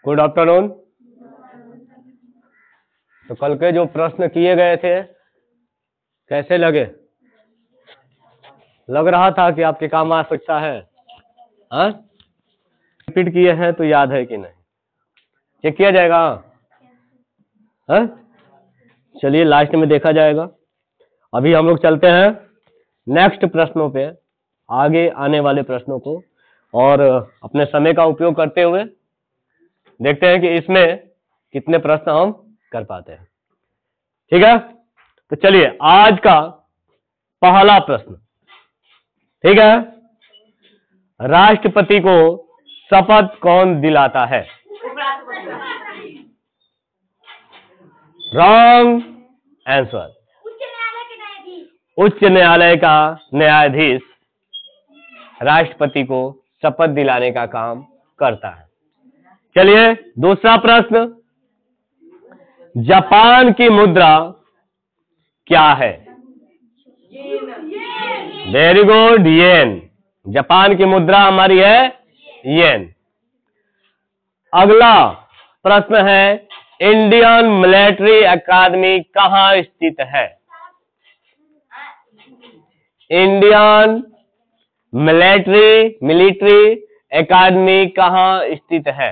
Good afternoon. तो कल के जो प्रश्न किए गए थे कैसे लगे? लग रहा था कि आपके काम आ सकता है। हाँ, रिपीट किए हैं तो याद है कि नहीं, चेक किया जाएगा। हाँ, चलिए लास्ट में देखा जाएगा। अभी हम लोग चलते हैं नेक्स्ट प्रश्नों पे, आगे आने वाले प्रश्नों को, और अपने समय का उपयोग करते हुए देखते हैं कि इसमें कितने प्रश्न हम कर पाते हैं। ठीक है, तो चलिए आज का पहला प्रश्न, ठीक है, राष्ट्रपति को शपथ कौन दिलाता है? Wrong answer. उच्च न्यायालय का न्यायाधीश राष्ट्रपति को शपथ दिलाने का काम करता है। चलिए दूसरा प्रश्न, जापान की मुद्रा क्या है? वेरी गुड, येन। जापान की मुद्रा हमारी है येन। अगला प्रश्न है, इंडियन मिलिट्री एकेडमी कहां स्थित है? इंडियन मिलिट्री एकेडमी कहां स्थित है?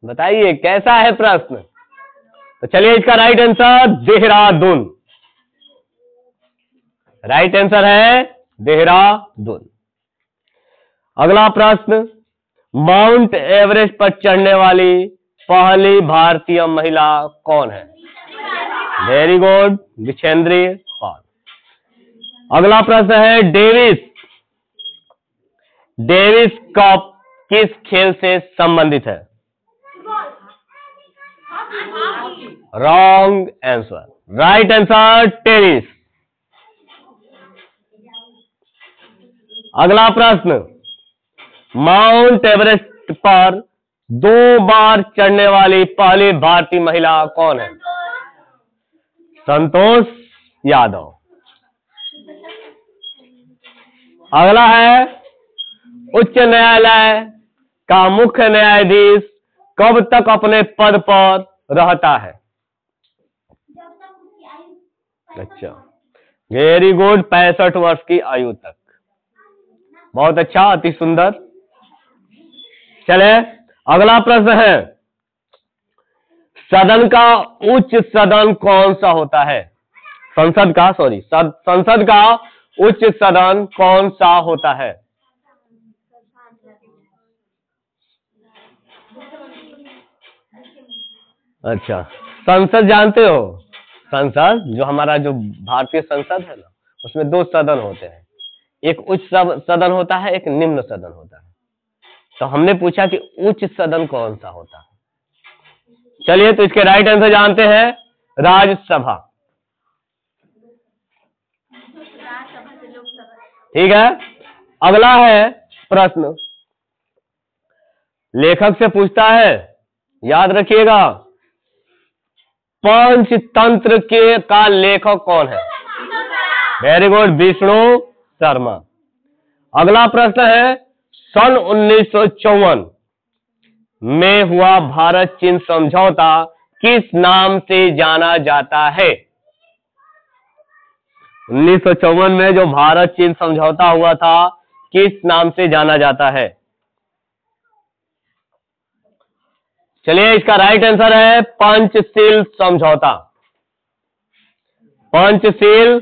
बताइए कैसा है प्रश्न। तो चलिए इसका right answer Dehradun. Right answer है देहरादून। अगला प्रश्न, माउंट एवरेस्ट पर चढ़ने वाली पहली भारतीय महिला कौन है? वेरी गुड, विछेंद्री पाल। अगला प्रश्न है, डेविस कप किस खेल से संबंधित है? Wrong answer. Right answer tennis. अगला प्रश्न, माउंट एवरेस्ट पर 2 बार चढ़ने वाली पहली भारतीय महिला कौन है? संतोष यादव। अगला है, उच्च न्यायालय का मुख्य न्यायाधीश कब तक अपने पद पर रहता है? अच्छा, वेरी गुड, 65 वर्ष की आयु तक। बहुत अच्छा, अति सुंदर। चले अगला प्रश्न है, सदन का उच्च सदन कौन सा होता है? संसद का उच्च सदन कौन सा होता है? अच्छा, संसद जानते हो? संसद जो हमारा जो भारतीय संसद है ना, उसमें 2 सदन होते हैं, एक उच्च सदन होता है, एक निम्न सदन होता है। तो हमने पूछा कि उच्च सदन कौन सा होता है। चलिए तो इसके राइट आंसर जानते हैं, राज्यसभा। ठीक है, अगला है प्रश्न, लेखक से पूछता है, याद रखिएगा, पंचतंत्र का लेखक कौन है? Very good, Vishnu Sharma. अगला प्रश्न है, सन 1954 में हुआ भारत चीन समझौता किस नाम से जाना जाता है? 1954 में जो भारत चीन समझौता हुआ था, किस नाम से जाना जाता है? चलिए इसका राइट आंसर है पंचशील समझौता। पंचशील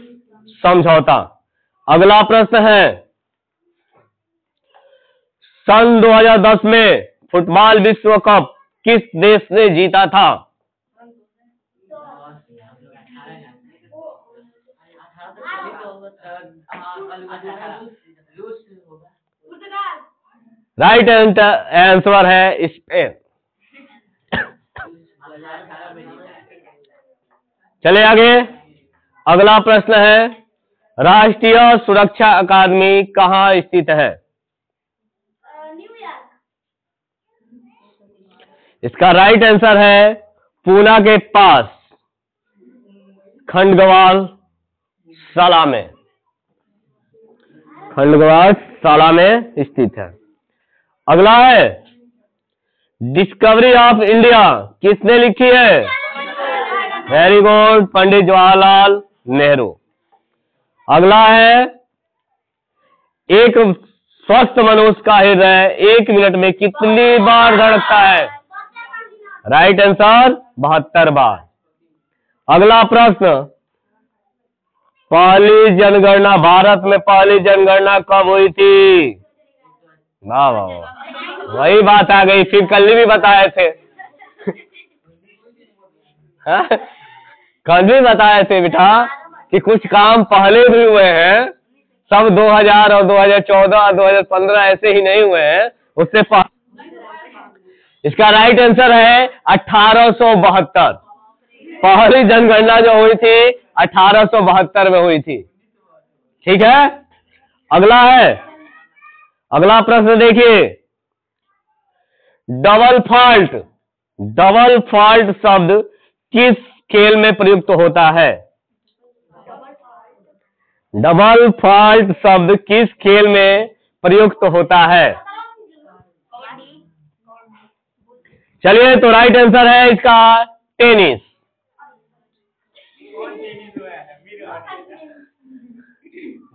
समझौता। अगला प्रश्न है, सन 2010 में फुटबॉल विश्व कप किस देश ने जीता था? राइट आंसर है स्पेन। चले आगे, अगला प्रश्न है, राष्ट्रीय सुरक्षा अकादमी कहां स्थित है? इसका राइट आंसर है पूना के पास खंडगवाल साला में। खंडगवाल साला में स्थित है। अगला है डिस्कवरी ऑफ इंडिया किसने लिखी है? Very good, Pandit Jawaharlal Nehru. अगला है एक स्वस्थ मनुष्य का हृदय 1 मिनट में कितनी बार धड़कता है? राइट आंसर 72 बार। अगला प्रश्न, पहली जनगणना, भारत में पहली जनगणना कब हुई थी? वाह वाह वाह, वही बात आ गई, फिर कल भी बताए थे। कल भी बताए थे बेटा कि कुछ काम पहले भी हुए हैं, सब 2000 और 2014 और 2015 ऐसे ही नहीं हुए हैं, उससे इसका राइट आंसर है 1872। पहली जनगणना जो हुई थी 1872 में हुई थी। ठीक है, अगला है, अगला प्रश्न देखिए, डबल फॉल्ट शब्द किस खेल में प्रयुक्त होता है? डबल फॉल्ट शब्द किस खेल में प्रयुक्त होता है? चलिए, तो राइट आंसर है इसका टेनिस।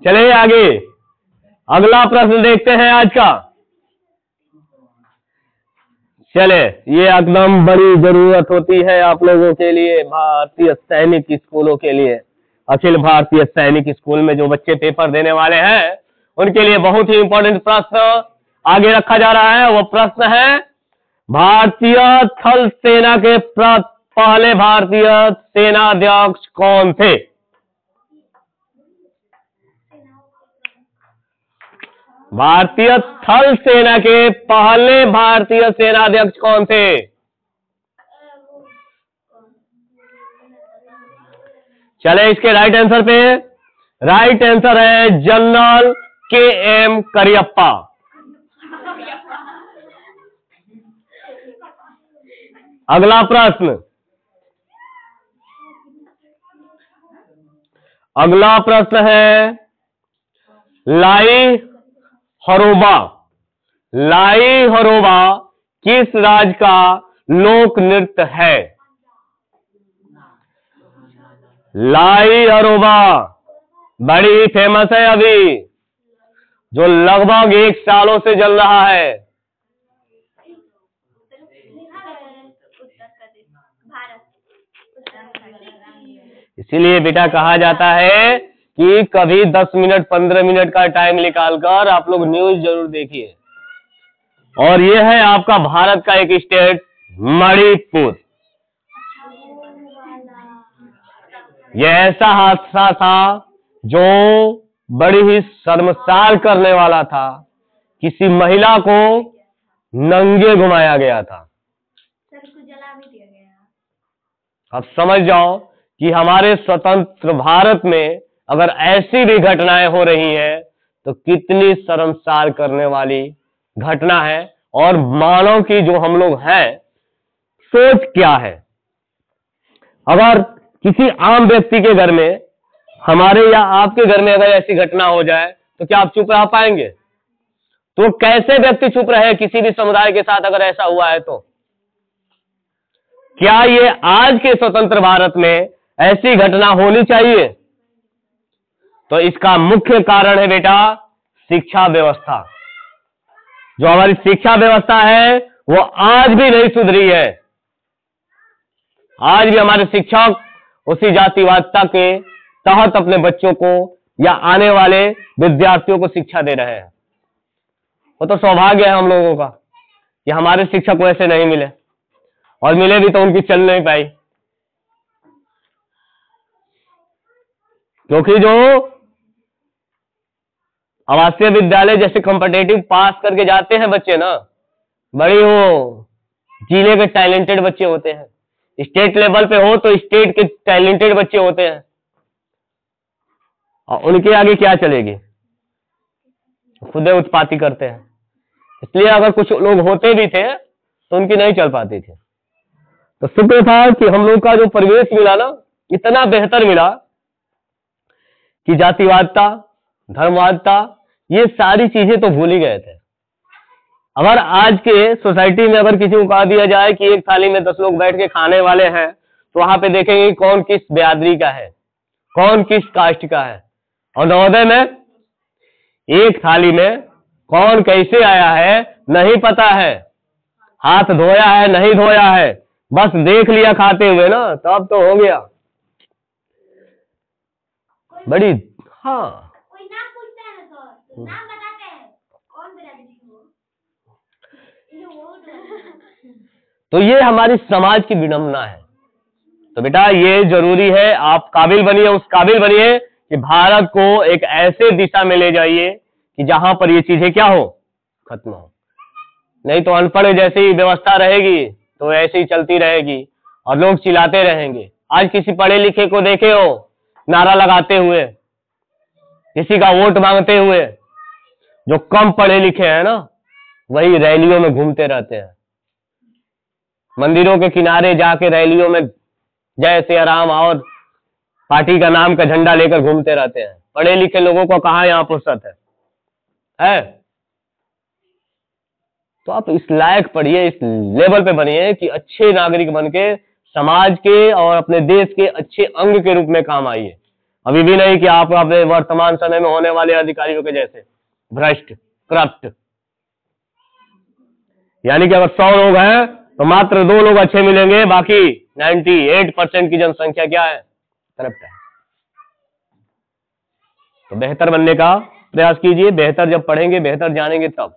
चलिए आगे, अगला प्रश्न देखते हैं आज का। चले, ये एकदम बड़ी जरूरत होती है आप लोगों के लिए, भारतीय सैनिक स्कूलों के लिए। अखिल भारतीय सैनिक स्कूल में जो बच्चे पेपर देने वाले हैं उनके लिए बहुत ही इंपॉर्टेंट प्रश्न आगे रखा जा रहा है। वो प्रश्न है, भारतीय थल सेना के पहले भारतीय सेनाध्यक्ष कौन थे? भारतीय थल सेना के पहले भारतीय सेनाध्यक्ष कौन थे? चले इसके राइट आंसर पे, राइट आंसर है जनरल KM करियप्पा। अगला प्रश्न, अगला प्रश्न है, लाई हरोबा किस राज्य का लोक नृत्य है? लाई हरोबा बड़ी ही फेमस है अभी, जो लगभग 1 सालों से चल रहा है। इसीलिए बेटा कहा जाता है कि कभी 10 मिनट 15 मिनट का टाइम निकालकर आप लोग न्यूज जरूर देखिए। और ये है आपका भारत का एक स्टेट मणिपुर। यह ऐसा हादसा था जो बड़ी ही शर्मसार करने वाला था। किसी महिला को नंगे घुमाया गया था। अब समझ जाओ कि हमारे स्वतंत्र भारत में अगर ऐसी भी घटनाएं हो रही हैं तो कितनी शर्मसार करने वाली घटना है। और मानव की जो हम लोग हैं, सोच क्या है। अगर किसी आम व्यक्ति के घर में, हमारे या आपके घर में अगर ऐसी घटना हो जाए तो क्या आप चुप रह पाएंगे? तो कैसे व्यक्ति चुप रहे किसी भी समुदाय के साथ अगर ऐसा हुआ है तो? क्या ये आज के स्वतंत्र भारत में ऐसी घटना होनी चाहिए? तो इसका मुख्य कारण है बेटा शिक्षा व्यवस्था। जो हमारी शिक्षा व्यवस्था है वो आज भी नहीं सुधरी है। आज भी हमारे शिक्षक उसी जातिवादिता के तहत अपने बच्चों को या आने वाले विद्यार्थियों को शिक्षा दे रहे हैं। वो तो सौभाग्य है हम लोगों का कि हमारे शिक्षक वैसे नहीं मिले, और मिले भी तो उनकी चल नहीं पाई। क्योंकि जो आवासीय विद्यालय जैसे कॉम्पिटेटिव पास करके जाते हैं बच्चे ना, बड़ी वो जिले के टैलेंटेड बच्चे होते हैं। स्टेट लेवल पे हो तो स्टेट के टैलेंटेड बच्चे होते हैं, और उनके आगे क्या चलेगी, खुद उत्पाती करते हैं। इसलिए अगर कुछ लोग होते भी थे तो उनकी नहीं चल पाती थी। तो शुक्र था कि हम लोग का जो परिवेश मिला ना, इतना बेहतर मिला कि जातिवादिता, धर्मवादिता, ये सारी चीजें तो भूल ही गए थे। अगर आज के सोसाइटी में अगर किसी को कहा दिया जाए कि एक थाली में 10 लोग बैठ के खाने वाले हैं, तो वहां पे देखेंगे कौन किस बिरादरी का है, कौन किस कास्ट का है। और नवोदय में एक थाली में कौन कैसे आया है नहीं पता है, हाथ धोया है नहीं धोया है, बस देख लिया खाते हुए ना, तब तो हो गया बड़ी। हाँ, कोई नाम पूछता है ना सर, तो नाम बताते हैं कौन बिरादरी की हो। तो ये हमारी समाज की विडंबना है। तो बेटा ये जरूरी है, आप काबिल बनिए, उस काबिल बनिए कि भारत को एक ऐसे दिशा में ले जाइए कि जहां पर ये चीजें क्या हो, खत्म हो। नहीं तो अनपढ़ जैसी व्यवस्था रहेगी तो ऐसे ही चलती रहेगी और लोग चिल्लाते रहेंगे। आज किसी पढ़े लिखे को देखे हो नारा लगाते हुए, किसी का वोट मांगते हुए? जो कम पढ़े लिखे हैं ना, वही रैलियों में घूमते रहते हैं, मंदिरों के किनारे जाके रैलियों में जय श्री राम और पार्टी का नाम का झंडा लेकर घूमते रहते हैं। पढ़े लिखे लोगों को कहाँ यहाँ फुर्सत है? तो आप इस लायक पढ़िए, इस लेवल पे बनिए कि अच्छे नागरिक बन के समाज के और अपने देश के अच्छे अंग के रूप में काम आइए। अभी भी नहीं कि आप अपने वर्तमान समय में होने वाले अधिकारियों के जैसे भ्रष्ट, करप्ट। यानी कि अगर 100 लोग हैं तो मात्र 2 लोग अच्छे मिलेंगे, बाकी 98% की जनसंख्या क्या है, करप्ट है। तो बेहतर बनने का प्रयास कीजिए, बेहतर जब पढ़ेंगे, बेहतर जानेंगे तब।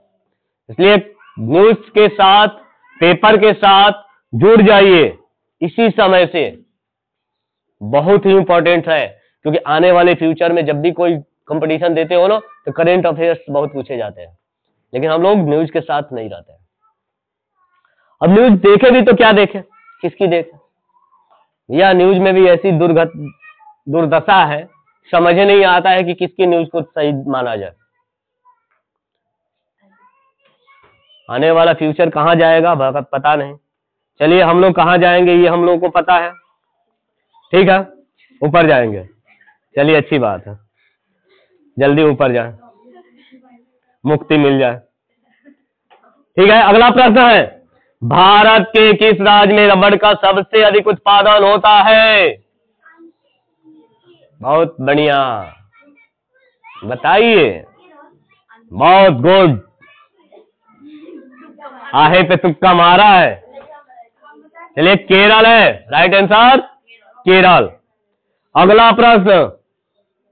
इसलिए न्यूज के साथ, पेपर के साथ जुड़ जाइए इसी समय से, बहुत ही इंपॉर्टेंट है। क्योंकि आने वाले फ्यूचर में जब भी कोई कंपटीशन देते हो ना, तो करेंट अफेयर्स बहुत पूछे जाते हैं, लेकिन हम लोग न्यूज के साथ नहीं रहते हैं। अब न्यूज देखे भी तो क्या देखे, किसकी देखे? या न्यूज में भी ऐसी दुर्दशा है, समझ नहीं आता है कि किसकी न्यूज को सही माना जाए। आने वाला फ्यूचर कहाँ जाएगा पता नहीं। चलिए हम लोग कहाँ जाएंगे ये हम लोगों को पता है, ठीक है, ऊपर जाएंगे। चलिए अच्छी बात है, जल्दी ऊपर जाए, मुक्ति मिल जाए। ठीक है, अगला प्रश्न है, भारत के किस राज्य में रबड़ का सबसे अधिक उत्पादन होता है? बहुत बढ़िया, बताइए। बहुत गुड, आहे पे तुक्का मारा है। चलिए केरल है राइट आंसर, केरल। अगला प्रश्न,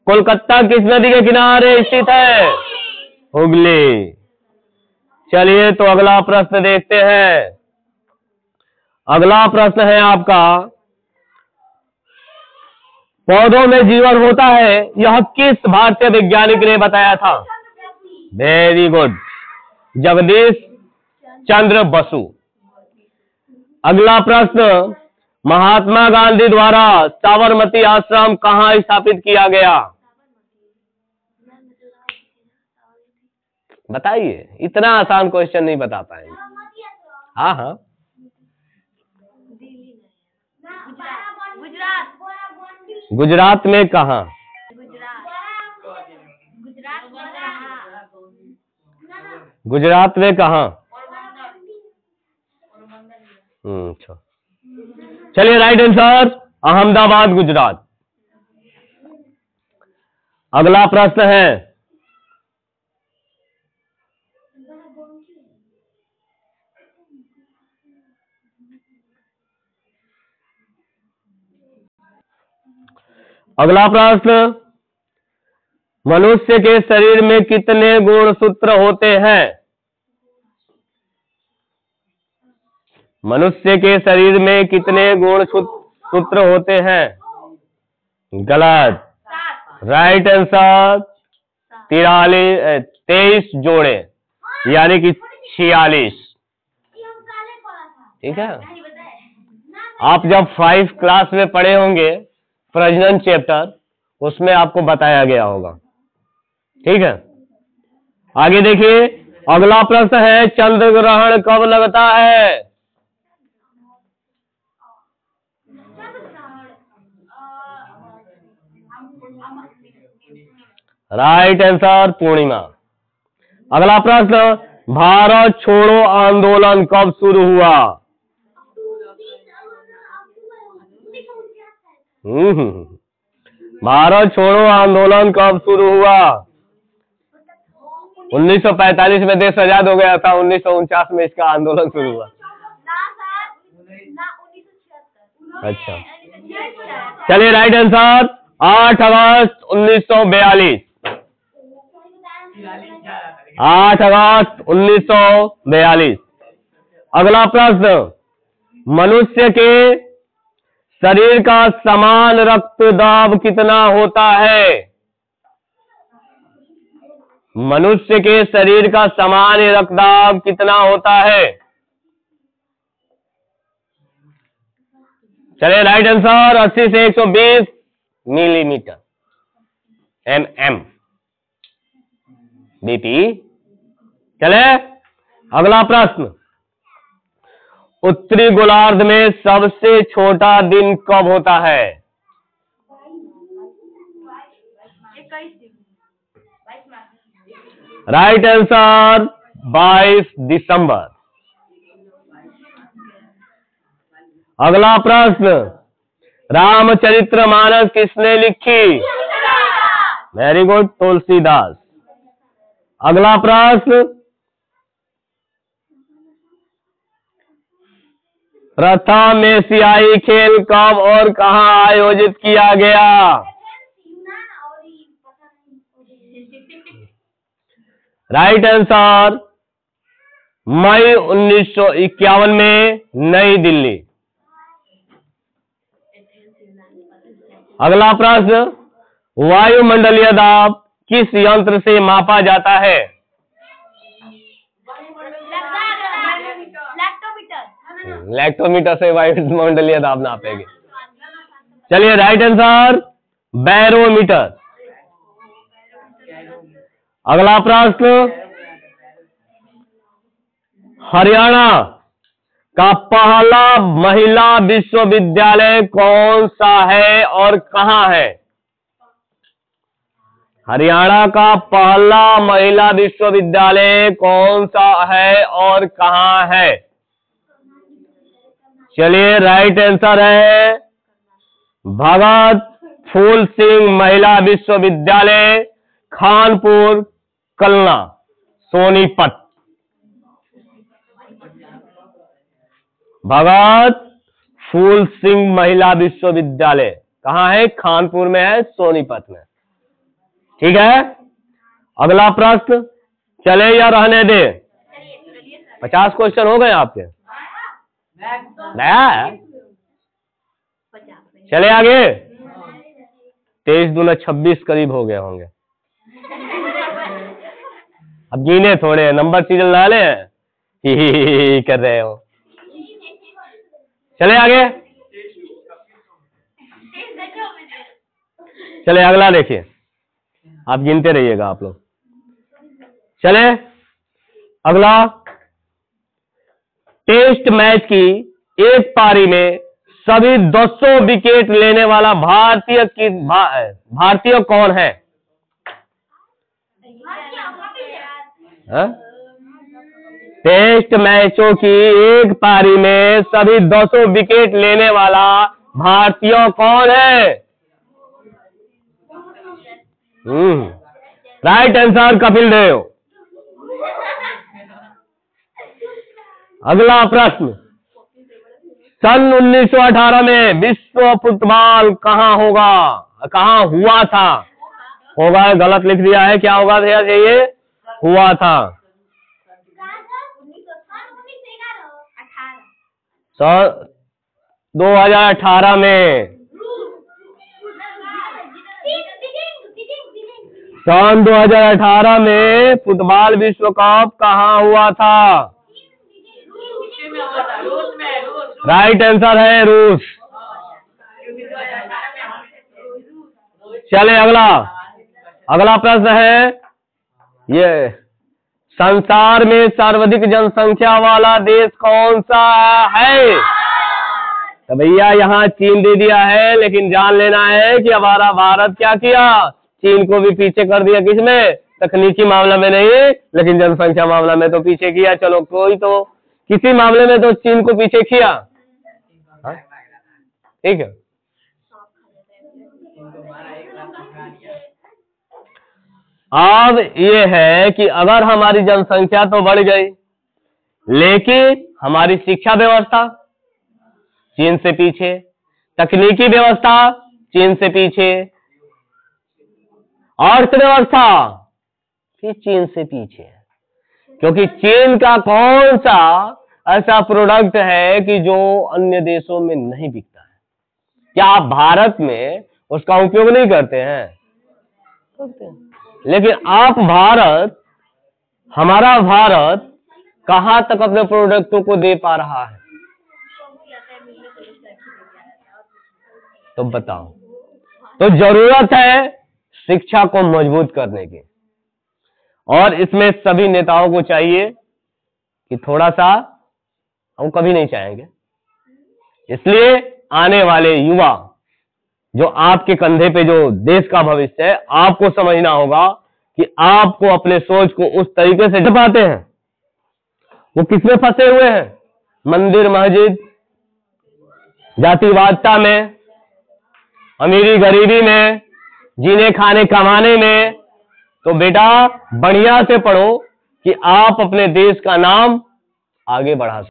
कोलकाता किस नदी के किनारे स्थित है? हुगली। चलिए तो अगला प्रश्न देखते हैं। अगला प्रश्न है आपका, पौधों में जीवन होता है, यह किस भारतीय वैज्ञानिक ने बताया था? वेरी गुड, जगदीश चंद्र बसु। अगला प्रश्न, महात्मा गांधी द्वारा साबरमती आश्रम कहाँ स्थापित किया गया? बताइए, इतना आसान क्वेश्चन नहीं बता पाएंगे। हाँ हाँ, गुजरात में कहाँ? गुजरात में कहाँ? अच्छा, चलिए राइट आंसर अहमदाबाद, गुजरात। अगला प्रश्न है, अगला प्रश्न, मनुष्य के शरीर में कितने गुणसूत्र होते हैं? मनुष्य के शरीर में कितने गुणसूत्र होते हैं? गलत, राइट आंसर 23 जोड़े, यानी कि 46। ठीक है, आप जब 5 क्लास में पढ़े होंगे प्रजनन चैप्टर, उसमें आपको बताया गया होगा। ठीक है, आगे देखिए। अगला प्रश्न है, चंद्र ग्रहण कब लगता है? राइट आंसर पूर्णिमा। अगला प्रश्न, भारत छोड़ो आंदोलन कब शुरू हुआ? भारत छोड़ो आंदोलन कब शुरू हुआ? 1945 में देश आजाद हो गया था, 1949 में इसका आंदोलन शुरू हुआ। अच्छा, चलिए राइट आंसर 8 अगस्त 1942। 8 अगस्त 1942। अगला प्रश्न, मनुष्य के शरीर का समान रक्तदाब कितना होता है? मनुष्य के शरीर का समान रक्तदाब कितना होता है? चलिए राइट आंसर 80 से 120 मिलीमीटर mm बीपी। चले अगला प्रश्न, उत्तरी गोलार्ध में सबसे छोटा दिन कब होता है? राइट आंसर 22 दिसंबर। अगला प्रश्न, रामचरितमानस किसने लिखी? Very good, Tulsidas. अगला प्रश्न, प्रथम एशियाई खेल कब और कहां आयोजित किया गया? राइट आंसर मई 1951 में नई दिल्ली। अगला प्रश्न, वायुमंडलीय दाब किस यंत्र से मापा जाता है? लैक्टोमीटर से वायुमंडलीय दाब नापेंगे। चलिए राइट आंसर बैरोमीटर। अगला प्रश्न, हरियाणा का पहला महिला विश्वविद्यालय कौन सा है और कहां है? हरियाणा का पहला महिला विश्वविद्यालय कौन सा है और कहां है? चलिए राइट आंसर है भगत फूल सिंह महिला विश्वविद्यालय, खानपुर कलना, सोनीपत। भगत फूल सिंह महिला विश्वविद्यालय कहाँ है? खानपुर में है, सोनीपत में। ठीक है, अगला प्रश्न, चले या रहने दे? 50 क्वेश्चन हो गए आपके? नया है? चले आगे। 23 दूना 26 करीब हो गए होंगे। अब गिने थोड़े, नंबर चीज डाले हैं, ही कर रहे हो। चले आगे। चले अगला देखिए, आप गिनते रहिएगा आप लोग। चले अगला, टेस्ट मैच की एक पारी में सभी 200 विकेट लेने वाला भारतीय कौन है? टेस्ट मैचों की एक पारी में सभी 200 विकेट लेने वाला भारतीय कौन है? Right answer Kapil Dev. अगला प्रश्न, सन 1918 में विश्व फुटबॉल कहाँ हुआ था? होगा गलत लिख दिया है, क्या होगा भैया? ये हुआ था 2018 में। सन 2018 में फुटबॉल विश्व कप कहाँ हुआ था? राइट आंसर है रूस। चले अगला प्रश्न है, ये संसार में सर्वाधिक जनसंख्या वाला देश कौन सा है? तो भैया यहाँ चीन दे दिया है, लेकिन जान लेना है कि हमारा भारत क्या किया, चीन को भी पीछे कर दिया। किसमें? तकनीकी मामला में नहीं, लेकिन जनसंख्या मामला में तो पीछे किया। चलो कोई तो किसी मामले में तो चीन को पीछे किया। हाँ? ठीक है। अब ये है कि अगर हमारी जनसंख्या तो बढ़ गई, लेकिन हमारी शिक्षा व्यवस्था चीन से पीछे, तकनीकी व्यवस्था चीन से पीछे, अर्थव्यवस्था भी चीन से पीछे है। क्योंकि चीन का कौन सा ऐसा प्रोडक्ट है कि जो अन्य देशों में नहीं बिकता है? क्या आप भारत में उसका उपयोग नहीं करते हैं? करते हैं। लेकिन आप भारत, हमारा भारत कहां तक अपने प्रोडक्टों को दे पा रहा है? तो बताओ। तो जरूरत है शिक्षा को मजबूत करने की, और इसमें सभी नेताओं को चाहिए कि थोड़ा सा, हम कभी नहीं चाहेंगे, इसलिए आने वाले युवा जो आपके कंधे पे जो देश का भविष्य है, आपको समझना होगा कि आपको अपने सोच को उस तरीके से पाते हैं। वो किसमें फंसे हुए हैं? मंदिर मस्जिद, जातिवादता में, अमीरी गरीबी में, जीने खाने कमाने में। तो बेटा बढ़िया से पढ़ो कि आप अपने देश का नाम आगे बढ़ा सकें।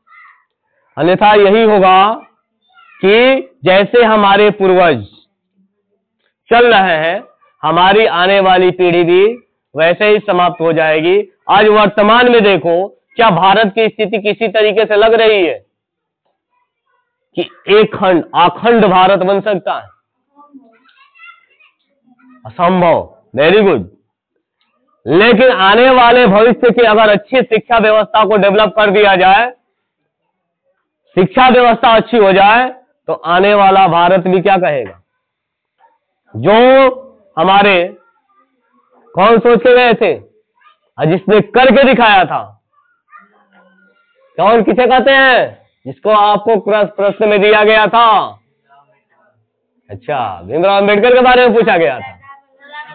अन्यथा यही होगा कि जैसे हमारे पूर्वज चल रहे हैं, हमारी आने वाली पीढ़ी भी वैसे ही समाप्त हो जाएगी। आज वर्तमान में देखो, क्या भारत की स्थिति किसी तरीके से लग रही है कि एक खंड अखंड भारत बन सकता है? असंभव। Very good. लेकिन आने वाले भविष्य की अगर अच्छी शिक्षा व्यवस्था को डेवलप कर दिया जाए, शिक्षा व्यवस्था अच्छी हो जाए, तो आने वाला भारत भी क्या कहेगा? जो हमारे कौन सोच के गए थे और जिसने करके दिखाया था, कौन किसे कहते हैं? जिसको आपको प्रश्न में दिया गया था। अच्छा, भीमराव अंबेडकर के बारे में पूछा गया था।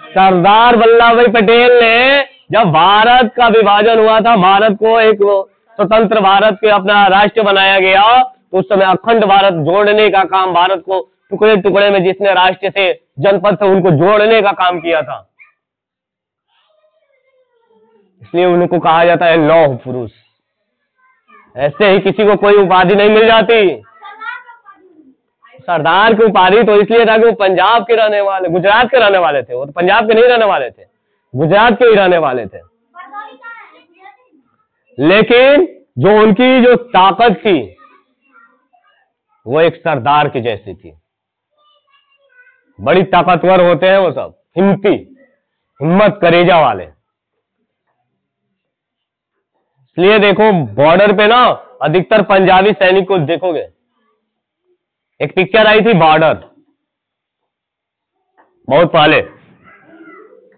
सरदार वल्लभ भाई पटेल ने जब भारत का विभाजन हुआ था, भारत को एक स्वतंत्र भारत के अपना राष्ट्र बनाया गया, तो उस समय अखंड भारत जोड़ने का काम, भारत को टुकड़े टुकड़े में जिसने राष्ट्र से जनपद से उनको जोड़ने का काम किया था, इसलिए उनको कहा जाता है लौह पुरुष। ऐसे ही किसी को कोई उपाधि नहीं मिल जाती। सरदार की उपाधि तो इसलिए था कि वो पंजाब के रहने वाले, गुजरात के रहने वाले थे। वो तो पंजाब के नहीं रहने वाले थे, गुजरात के ही रहने वाले थे। लेकिन जो उनकी जो ताकत थी वो एक सरदार की जैसी थी। बड़ी ताकतवर होते हैं वो सब, हिम्मती, हिम्मत करेजा वाले। इसलिए देखो बॉर्डर पे ना अधिकतर पंजाबी सैनिक को देखोगे। एक पिक्चर आई थी बॉर्डर, बहुत पहले,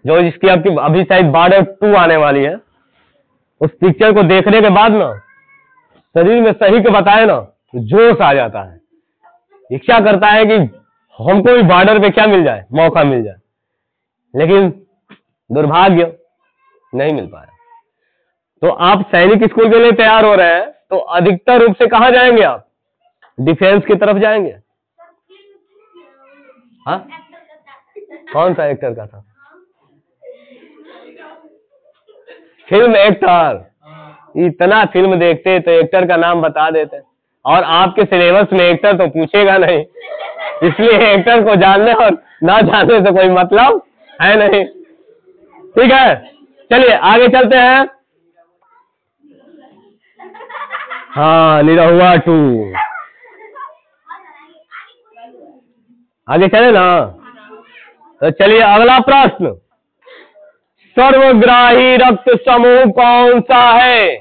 जो जिसकी अभी शायद बॉर्डर 2 आने वाली है। उस पिक्चर को देखने के बाद ना शरीर में सही के बताए ना तो जोश आ जाता है। इच्छा करता है कि हमको भी बॉर्डर पे क्या मिल जाए, मौका मिल जाए, लेकिन दुर्भाग्य नहीं मिल पाया। तो आप सैनिक स्कूल के लिए तैयार हो रहे हैं, तो अधिकतर रूप से कहां जाएंगे आप? डिफेंस की तरफ जाएंगे। हाँ, कौन सा एक्टर का था? Film actor. इतना फिल्म देखते तो एक्टर का नाम बता देते, और आपके सिलेबस में एक्टर तो पूछेगा नहीं, इसलिए एक्टर को जानने और ना जानने से कोई मतलब है नहीं। ठीक है, चलिए आगे चलते हैं। हाँ, निरहुआ 2 आगे चले ना। तो चलिए अगला प्रश्न, सर्वग्राही रक्त समूह कौन सा है?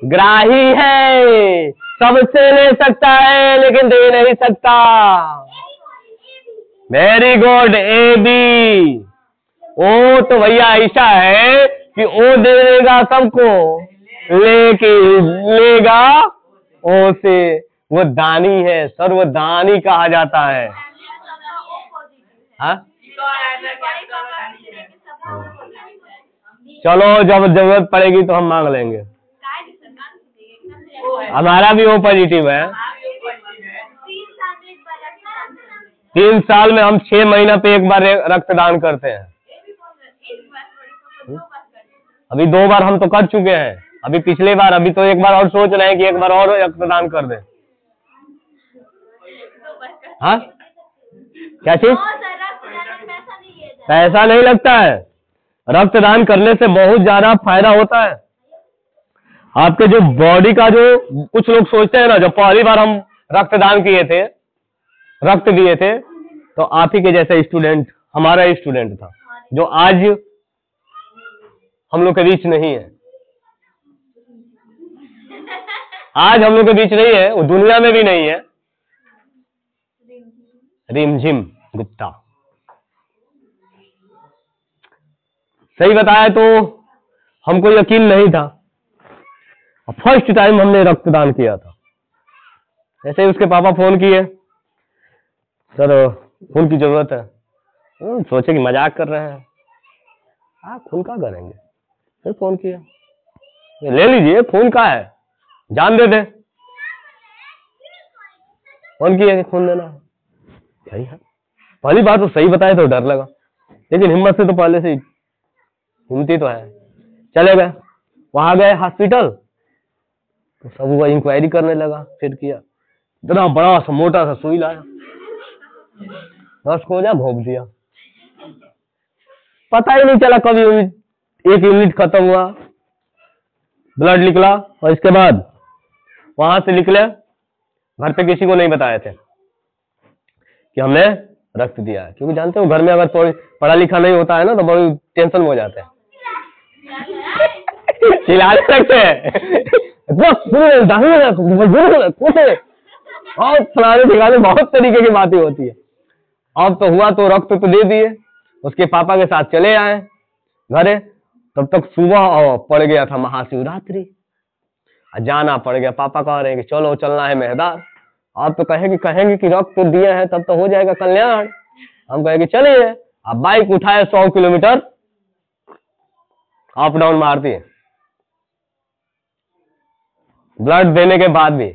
ग्राही है, सबसे ले सकता है लेकिन दे नहीं सकता। Very good, A B. ओ तो भैया ऐसा है कि ओ दे देगा सबको, लेकिन लेगा ओ से। वो दानी है, सर्वदानी कहा जाता है। हाँ, चलो जब जरूरत पड़ेगी तो हम मांग लेंगे। हमारा भी ओ पॉजिटिव है। 3 साल में हम 6 महीना पे एक बार रक्तदान करते हैं। अभी 2 बार हम तो कर चुके हैं, अभी पिछले बार, अभी तो एक बार और सोच रहे हैं कि एक बार और रक्तदान कर दें। हाँ क्या चीज? पैसा नहीं लगता है, रक्तदान करने से बहुत ज्यादा फायदा होता है। आपके जो बॉडी का जो, कुछ लोग सोचते हैं ना, जब पहली बार हम रक्तदान किए थे, रक्त दिए थे, तो आप ही के जैसा स्टूडेंट, हमारा स्टूडेंट था, जो आज हम लोग के बीच नहीं है। आज हम लोग के बीच नहीं है, वो दुनिया में भी नहीं है। रिमझिम गुप्ता। सही बताया तो हमको यकीन नहीं था, फर्स्ट टाइम हमने रक्तदान किया था। ऐसे ही उसके पापा फोन किए, सर खून की जरूरत है। सोचे कि मजाक कर रहे हैं, आप खून का करेंगे। फिर फोन किया, ले लीजिए खून का है, जान दे दे। फोन किया कि खून देना है। सही है, पहली बात तो सही बताए तो डर लगा, लेकिन हिम्मत से तो पहले से हिम्मती तो है। चले गए, वहां गए हॉस्पिटल, तो सब वो इंक्वायरी करने लगा। फिर किया, इतना बड़ा सा मोटा सा सुई लाया, 10 खोजा, घोप दिया। पता ही नहीं चला कब एक यूनिट खत्म हुआ, ब्लड निकला, और इसके बाद वहां से निकले, घर पे किसी को नहीं बताए थे कि हमने रक्त दिया है, क्योंकि जानते हो घर में अगर कोई पढ़ा लिखा नहीं होता है ना तो बड़ी टेंशन में हो जाते हैं। चिल्ला सकते हैं और फलाने ठिकाने बहुत तरीके की बातें होती है। अब तो हुआ तो रक्त तो दे दिए, उसके पापा के साथ चले आए घरे। तब तक सुबह पड़ गया था महाशिवरात्रि, जाना पड़ गया। पापा कह रहे हैं कि चलो चलना है मेहदार। आप तो कहेंगे कि रक्त तो दिए हैं तब तो हो जाएगा कल्याण। हम कहेंगे चलिए। अब बाइक उठाए 100 किलोमीटर अप डाउन मारती है। ब्लड देने के बाद भी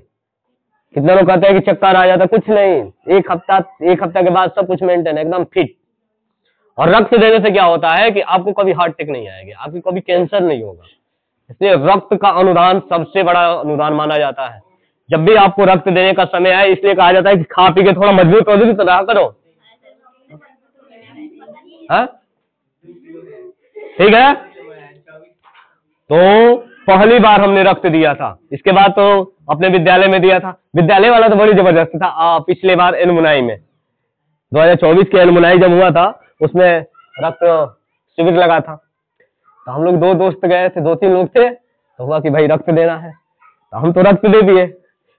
कितने लोग कहते हैं कि चक्कर आ जाता, कुछ नहीं, एक हफ्ता के बाद सब कुछ मेंटेन, एकदम फिट। और रक्त देने से क्या होता है कि आपको कभी हार्ट अटैक नहीं आएगा, आपको कभी कैंसर नहीं होगा। इसलिए रक्त का अनुदान सबसे बड़ा अनुदान माना जाता है। जब भी आपको रक्त देने का समय आए, इसलिए कहा जाता है कि खा पी के थोड़ा मजबूत हो तो रहा करो। ठीक है, तो पहली बार हमने रक्त दिया था। इसके बाद तो अपने विद्यालय में दिया था। विद्यालय वाला तो बड़ी जबरदस्त था। पिछले बार एलमुनाई में 2024 के एलमुनाई जब हुआ था, उसमें रक्त शिविर लगा था। तो हम लोग 2 दोस्त गए थे, 2-3 लोग थे, तो हुआ कि भाई रक्त देना है, तो हम तो रक्त दे दिए।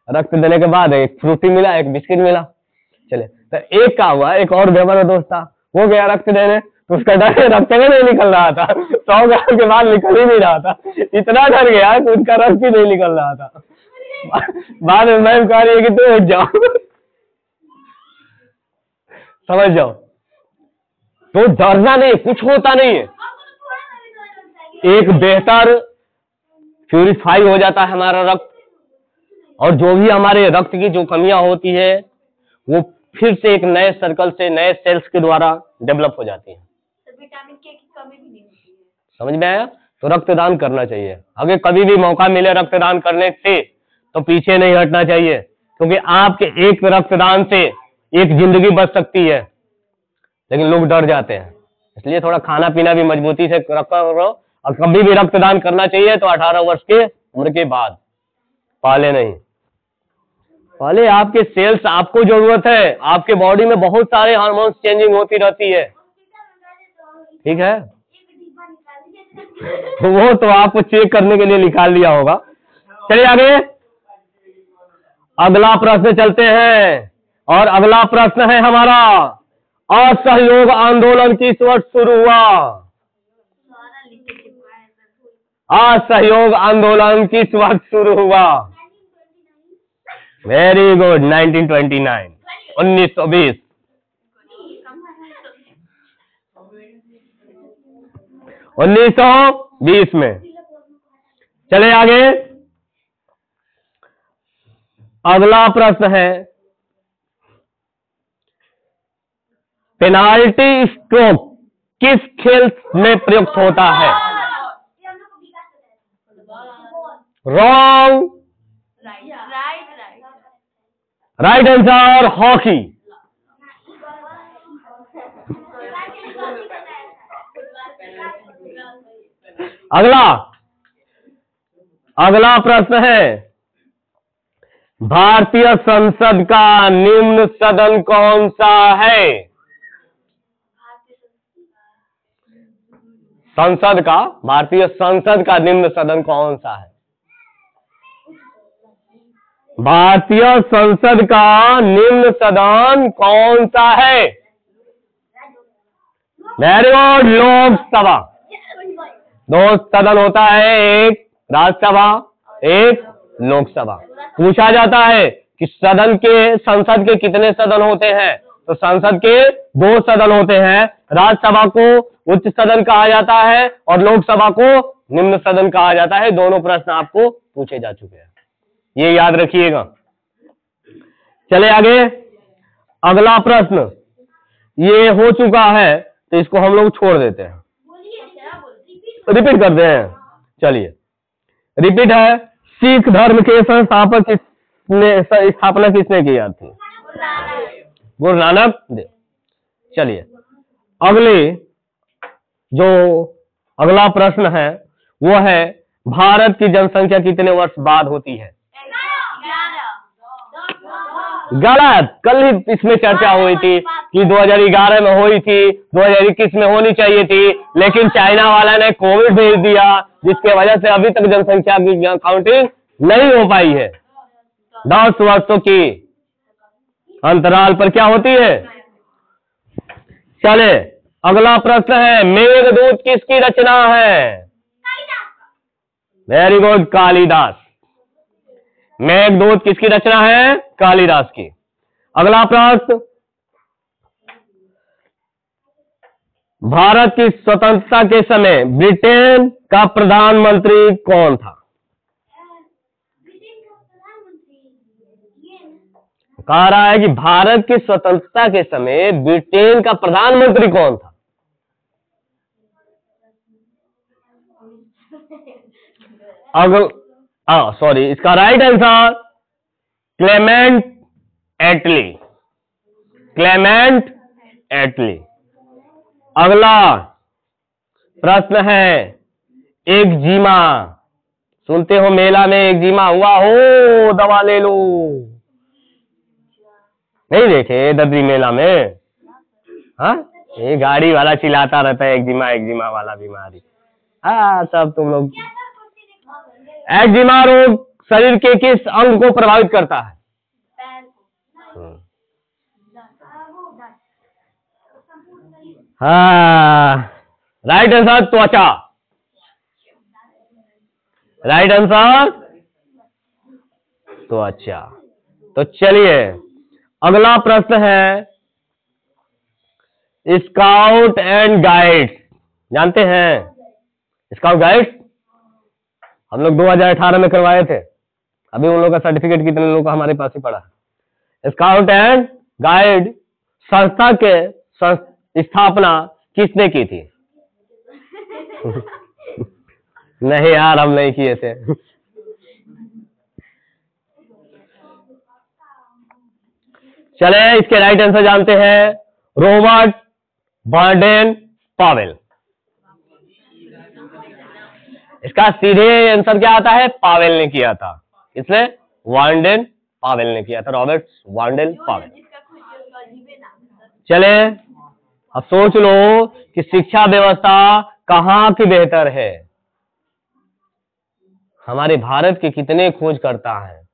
रक्त देने के बाद एक फ्रूटी मिला, एक बिस्किट मिला। चले, तो एक का हुआ, एक और हमारा दोस्त था, वो गया रक्त देने, तो उसका डर रक्त नहीं निकल रहा था। 100 ग्राम के बाद निकल ही नहीं रहा था, इतना डर गया कि उसका रक्त ही नहीं निकल रहा था। बाद में मैम कह रही है कि तू उठ जाओ। समझ जाओ, तो डरना नहीं, कुछ होता नहीं है। एक बेहतर प्यूरिफाई हो जाता है हमारा रक्त, और जो भी हमारे रक्त की जो कमियां होती है वो फिर से एक नए सर्कल से, नए सेल्स के द्वारा डेवलप हो जाती है। विटामिन के की कमी भी नहीं होती है। समझ में आया? तो रक्तदान करना चाहिए। अगर कभी भी मौका मिले रक्तदान करने से, तो पीछे नहीं हटना चाहिए, क्योंकि आपके एक रक्तदान से एक जिंदगी बच सकती है। लेकिन लोग डर जाते हैं, इसलिए थोड़ा खाना पीना भी मजबूती से करो। और कभी भी रक्तदान करना चाहिए तो 18 वर्ष के उम्र के बाद, पहले नहीं। पहले आपके सेल्स, आपको जरूरत है, आपके बॉडी में बहुत सारे हार्मोन्स चेंजिंग होती रहती है, ठीक है? तो वो तो आपको चेक करने के लिए निकाल लिया होगा। चलिए आगे, अगला प्रश्न चलते हैं। और अगला प्रश्न है हमारा, असहयोग आंदोलन किस वर्ष शुरू हुआ? असहयोग आंदोलन किस वर्ष शुरू हुआ? Very good, 1929, 1920। 1920 में। चले आगे, अगला प्रश्न है, पेनाल्टी स्ट्रोक किस खेल में प्रयुक्त होता है? Wrong, right answer hockey. अगला प्रश्न है, भारतीय संसद का निम्न सदन कौन सा है? भारतीय संसद का निम्न सदन कौन सा है? भारतीय संसद का निम्न सदन कौन सा है? Very good, Lok Sabha. 2 सदन होता है, एक राज्यसभा, एक लोकसभा। पूछा जाता है कि संसद के कितने सदन होते हैं, तो संसद के 2 सदन होते हैं। राज्यसभा को उच्च सदन कहा जाता है और लोकसभा को निम्न सदन कहा जाता है। दोनों प्रश्न आपको पूछे जा चुके हैं, ये याद रखिएगा। चले आगे, अगला प्रश्न ये हो चुका है तो इसको हम लोग छोड़ देते हैं, रिपीट करते हैं। चलिए, रिपीट है, सिख धर्म के संस्थापक स्थापना किसने किया थी? गुरु नानक देव। चलिए, अगला प्रश्न है वो है, भारत की जनसंख्या कितने वर्ष बाद होती है? गलत, कल ही इसमें चर्चा हुई थी कि 2011 में हुई थी, 2021 में होनी चाहिए थी, लेकिन चाइना वाला ने कोविड भेज दिया, जिसके वजह से अभी तक जनसंख्या की काउंटिंग नहीं हो पाई है। 10 वर्षों की अंतराल पर क्या होती है? चले, अगला प्रश्न है, मेघदूत किसकी रचना है? Very good, Kalidas. मेघदूत किसकी रचना है? कालिदास की। अगला प्रश्न, भारत की स्वतंत्रता के समय ब्रिटेन का प्रधानमंत्री कौन था? कह रहा है कि भारत की स्वतंत्रता के समय ब्रिटेन का प्रधानमंत्री कौन था? इसका राइट आंसर क्लेमेंट एटली। अगला प्रश्न है, एक्जिमा, सुनते हो मेला में एक्जिमा हुआ हो, दवा ले लो। नहीं देखे दर्जी मेला में? हाँ, ये गाड़ी वाला चिल्लाता रहता है एक्जिमा वाला बीमारी। हाँ, सब तुम लोग। एक्जिमा रोग शरीर के किस अंग को प्रभावित करता है? हाँ, राइट आंसर त्वचा। राइट आंसर त्वचा। तो चलिए, अगला प्रश्न है, स्काउट एंड गाइड्स, जानते हैं स्काउट गाइड्स? हम लोग 2018 में करवाए थे, अभी उन लोगों का सर्टिफिकेट कितने लोगों का हमारे पास ही पड़ा है। स्काउट एंड गाइड संस्था के स्थापना किसने की थी? नहीं यार, हम नहीं किए थे। चले, इसके राइट आंसर जानते हैं, रॉबर्ट बार्डेन पावेल। इसका सीधे आंसर क्या आता है? पावेल ने किया था। इसने वार्डेन पावेल ने किया था, रॉबर्ट वार्डेन पावेल। चले, अब सोच लो कि शिक्षा व्यवस्था कहाँ की बेहतर है? हमारे भारत के कितने खोजकर्ता हैं?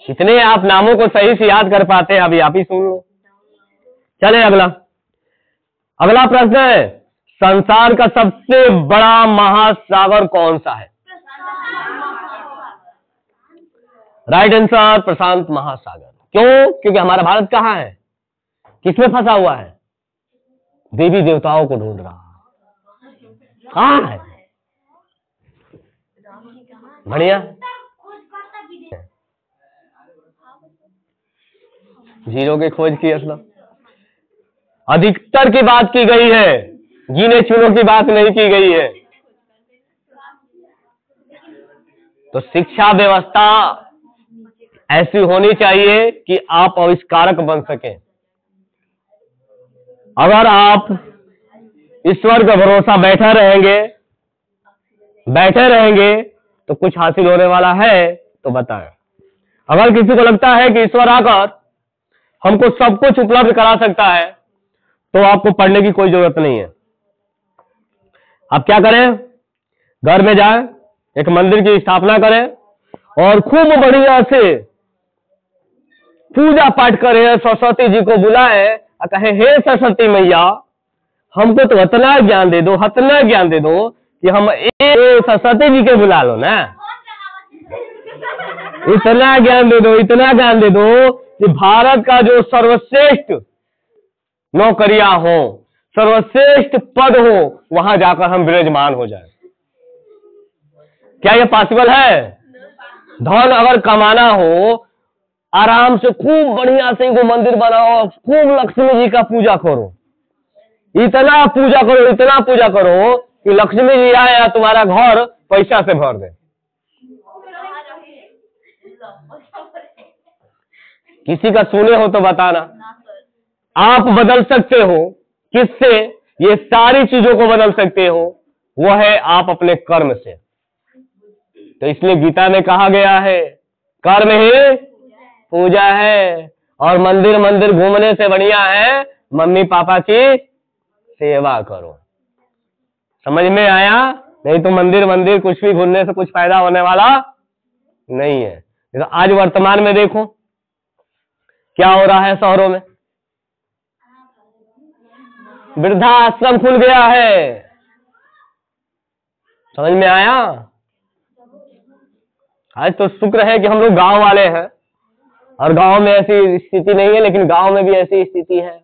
कितने आप नामों को सही से याद कर पाते हैं? अभी आप ही सुन लो। चले, अगला प्रश्न है, संसार का सबसे बड़ा महासागर कौन सा है? राइट आंसर प्रशांत महासागर। क्यों? क्योंकि हमारा भारत कहाँ है? किसमें फंसा हुआ है? देवी देवताओं को ढूंढ रहा। कहाँ है? बढ़िया। जीरो की खोज की मतलब अधिकतर की बात की गई है, गिने चुनों की बात नहीं की गई है। तो शिक्षा व्यवस्था ऐसी होनी चाहिए कि आप आविष्कारक बन सकें। अगर आप ईश्वर का भरोसा बैठे रहेंगे तो कुछ हासिल होने वाला है तो बताएं। अगर किसी को लगता है कि ईश्वर आकर हमको सब कुछ उपलब्ध करा सकता है तो आपको पढ़ने की कोई जरूरत नहीं है। आप क्या करें? घर में जाएं, एक मंदिर की स्थापना करें और खूब बढ़िया से पूजा पाठ करें, सरस्वती जी को बुलाएं और कहे हे सरस्वती मैया हमको तो इतना ज्ञान दे दो, इतना ज्ञान दे दो कि हम सरस्वती जी के बुला लो ना, इतना ज्ञान दे दो, इतना ज्ञान दे दो कि भारत का जो सर्वश्रेष्ठ नौकरियां हो, सर्वश्रेष्ठ पद हो, वहां जाकर हम विराजमान हो जाए। क्या ये पॉसिबल है? धन अगर कमाना हो, आराम से खूब बढ़िया से वो मंदिर बनाओ, खूब लक्ष्मी जी का पूजा करो, इतना पूजा करो, इतना पूजा करो कि लक्ष्मी जी आए या तुम्हारा घर पैसा से भर दे। किसी का सुने हो तो बताना। आप बदल सकते हो किससे? ये सारी चीजों को बदल सकते हो, वो है आप अपने कर्म से। तो इसलिए गीता में कहा गया है कर्म ही पूजा है, और मंदिर मंदिर घूमने से बढ़िया है मम्मी पापा की सेवा करो। समझ में आया? नहीं तो मंदिर मंदिर कुछ भी घूमने से कुछ फायदा होने वाला नहीं है। तो आज वर्तमान में देखो क्या हो रहा है शहरों में, वृद्धाश्रम खुल गया है। समझ में आया? आज तो शुक्र है कि हम लोग गांव वाले हैं और गांव में ऐसी स्थिति नहीं है, लेकिन गांव में भी ऐसी स्थिति है,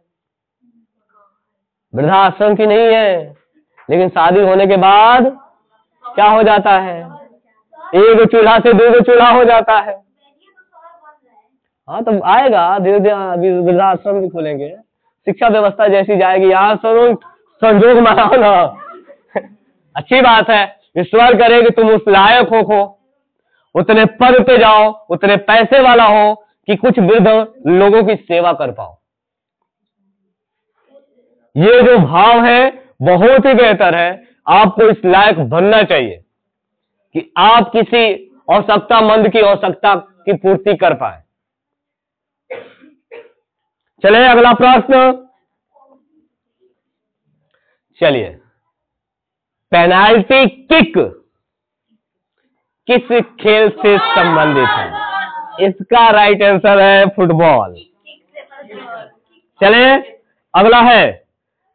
वृद्धाश्रम की नहीं है, लेकिन शादी होने के बाद क्या हो जाता है, एक चूल्हा से दो चूल्हा हो जाता है। हाँ तो आएगा धीरे धीरे, वृद्धाश्रम भी खुलेंगे, शिक्षा व्यवस्था जैसी जाएगी। यहाँ संजोग मनाओ ना, अच्छी बात है। ईश्वर करे कि तुम उस लायक हो, उतने पद पे जाओ, उतने पैसे वाला हो कि कुछ वृद्ध लोगों की सेवा कर पाओ। ये जो भाव है बहुत ही बेहतर है। आपको इस लायक बनना चाहिए कि आप किसी आवश्यकतामंद की आवश्यकता की पूर्ति कर पाए। चलिए अगला प्रश्न। चलिए, पेनाल्टी किक किस खेल से संबंधित है? इसका राइट आंसर है फुटबॉल। चलिए अगला है,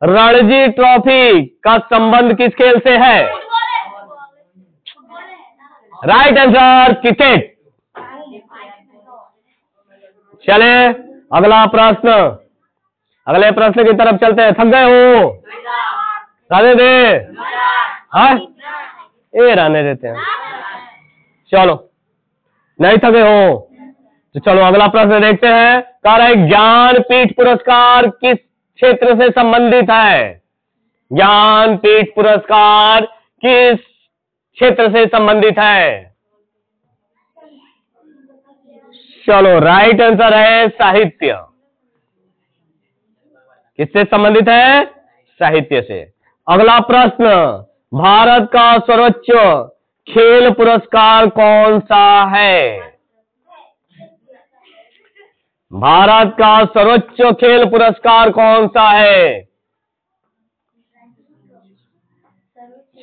रणजी ट्रॉफी का संबंध किस खेल से है? Right answer cricket. चलिए अगला प्रश्न, अगले प्रश्न की तरफ चलते हैं। थक गए हो? रहने दे, हाँ ये रहने देते हैं। चलो नहीं थके हो तो चलो अगला प्रश्न देखते हैं। कह रहा है ज्ञानपीठ पुरस्कार किस क्षेत्र से संबंधित है? ज्ञानपीठ पुरस्कार किस क्षेत्र से संबंधित है? चलो राइट आंसर है साहित्य। किससे संबंधित है? साहित्य से। अगला प्रश्न, भारत का सर्वोच्च खेल पुरस्कार कौन सा है? भारत का सर्वोच्च खेल पुरस्कार कौन सा है?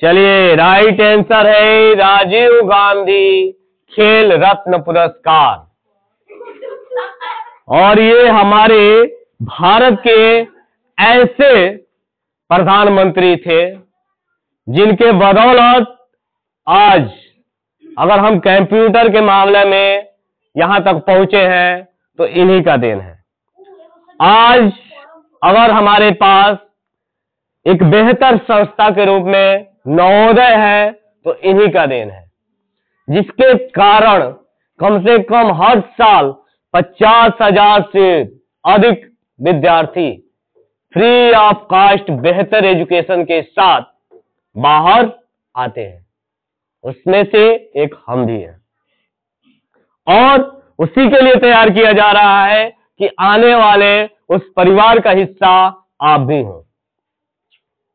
चलिए राइट आंसर है राजीव गांधी खेल रत्न पुरस्कार। और ये हमारे भारत के ऐसे प्रधानमंत्री थे जिनके बदौलत आज अगर हम कंप्यूटर के मामले में यहां तक पहुंचे हैं तो इन्हीं का देन है। आज अगर हमारे पास एक बेहतर संस्था के रूप में नवोदय है तो इन्हीं का देन है, जिसके कारण कम से कम हर साल 50,000 से अधिक विद्यार्थी फ्री ऑफ कॉस्ट बेहतर एजुकेशन के साथ बाहर आते हैं। उसमें से एक हम भी हैं और उसी के लिए तैयार किया जा रहा है कि आने वाले उस परिवार का हिस्सा आप भी हो।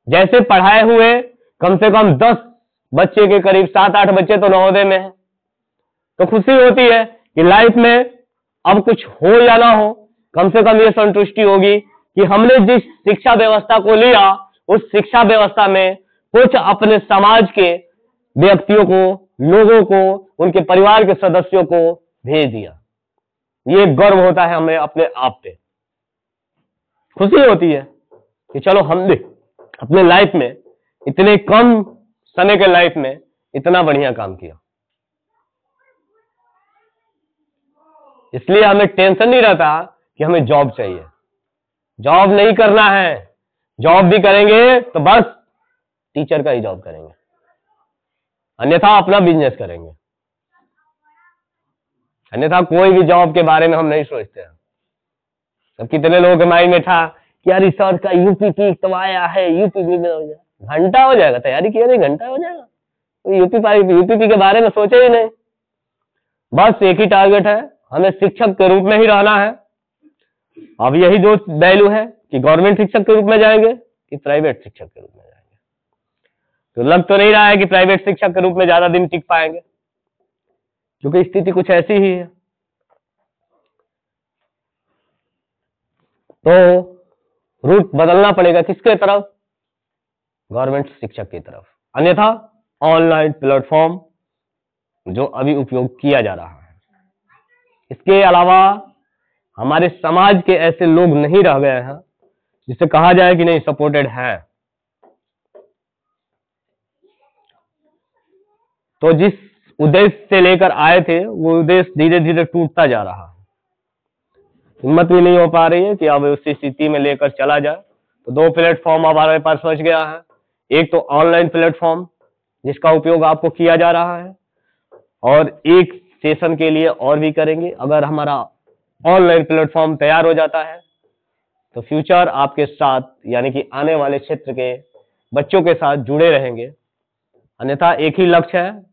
जैसे पढ़ाए हुए कम से कम 10 बच्चे के करीब 7-8 बच्चे तो नवोदय में हैं, तो खुशी होती है कि लाइफ में अब कुछ हो या ना हो, कम से कम ये संतुष्टि होगी कि हमने जिस शिक्षा व्यवस्था को लिया उस शिक्षा व्यवस्था में कुछ अपने समाज के व्यक्तियों को, लोगों को, उनके परिवार के सदस्यों को भेज दिया। ये गर्व होता है हमें अपने आप पे, खुशी होती है कि चलो हमने अपने लाइफ में इतने कम समय के लाइफ में इतना बढ़िया काम किया। इसलिए हमें टेंशन नहीं रहता कि हमें जॉब चाहिए, जॉब नहीं करना है। जॉब भी करेंगे तो बस टीचर का ही जॉब करेंगे, अन्यथा अपना बिजनेस करेंगे, अन्यथा कोई भी जॉब के बारे में हम नहीं सोचते हैं। अब कितने लोगों के माइंड में था कि यार रिसर्च का यूपीपी तो आया है, यूपीपी में हो जाएगा, घंटा हो जाएगा, तैयारी किया नहीं घंटा हो जाएगा, तो यूपीपी के बारे में सोचे ही नहीं। बस एक ही टारगेट है, हमें शिक्षक के रूप में ही रहना है। अब यही जो वैल्यू है कि गवर्नमेंट शिक्षक के रूप में जाएंगे कि प्राइवेट शिक्षक के रूप में जाएंगे, तो लग तो नहीं रहा है कि प्राइवेट शिक्षक के रूप में ज्यादा दिन टिक पाएंगे, क्योंकि स्थिति कुछ ऐसी ही है। तो रूट बदलना पड़ेगा किसके तरफ? गवर्नमेंट शिक्षक की तरफ, अन्यथा ऑनलाइन प्लेटफॉर्म जो अभी उपयोग किया जा रहा है। इसके अलावा हमारे समाज के ऐसे लोग नहीं रह गए हैं जिसे कहा जाए कि नहीं सपोर्टेड है। तो जिस उद्देश्य से लेकर आए थे वो उद्देश्य धीरे धीरे टूटता जा रहा है, हिम्मत भी नहीं हो पा रही है कि अब उसी स्थिति में लेकर चला जाए। तो 2 प्लेटफॉर्म हमारे पास बच गया है, एक तो ऑनलाइन प्लेटफॉर्म जिसका उपयोग आपको किया जा रहा है, और एक सेशन के लिए और भी करेंगे। अगर हमारा ऑनलाइन प्लेटफॉर्म तैयार हो जाता है तो फ्यूचर आपके साथ यानी कि आने वाले क्षेत्र के बच्चों के साथ जुड़े रहेंगे, अन्यथा एक ही लक्ष्य है,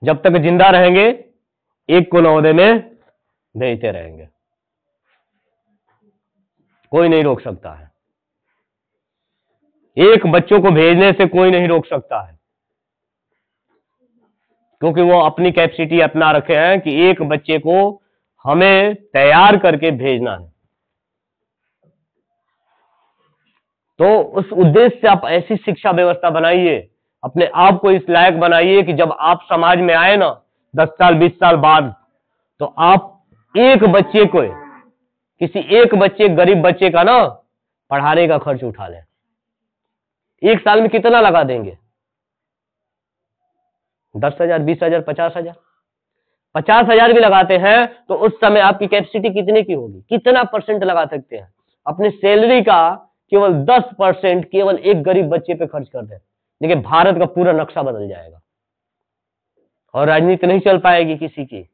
जब तक जिंदा रहेंगे एक को नवोदय में भेजते रहेंगे, कोई नहीं रोक सकता है। एक बच्चों को भेजने से कोई नहीं रोक सकता है, क्योंकि वो अपनी कैपेसिटी अपना रखे हैं कि एक बच्चे को हमें तैयार करके भेजना है। तो उस उद्देश्य से आप ऐसी शिक्षा व्यवस्था बनाइए, अपने आप को इस लायक बनाइए कि जब आप समाज में आए ना 10 साल 20 साल बाद, तो आप एक बच्चे को, किसी एक बच्चे, गरीब बच्चे का ना पढ़ाने का खर्च उठा लें। एक साल में कितना लगा देंगे? 10,000, 20,000, 50,000? 50,000 भी लगाते हैं तो उस समय आपकी कैपेसिटी कितने की होगी? कितना % लगा सकते हैं? अपने सैलरी का केवल 10% केवल एक गरीब बच्चे पे खर्च कर दें, देखिए भारत का पूरा नक्शा बदल जाएगा और राजनीति नहीं चल पाएगी किसी की।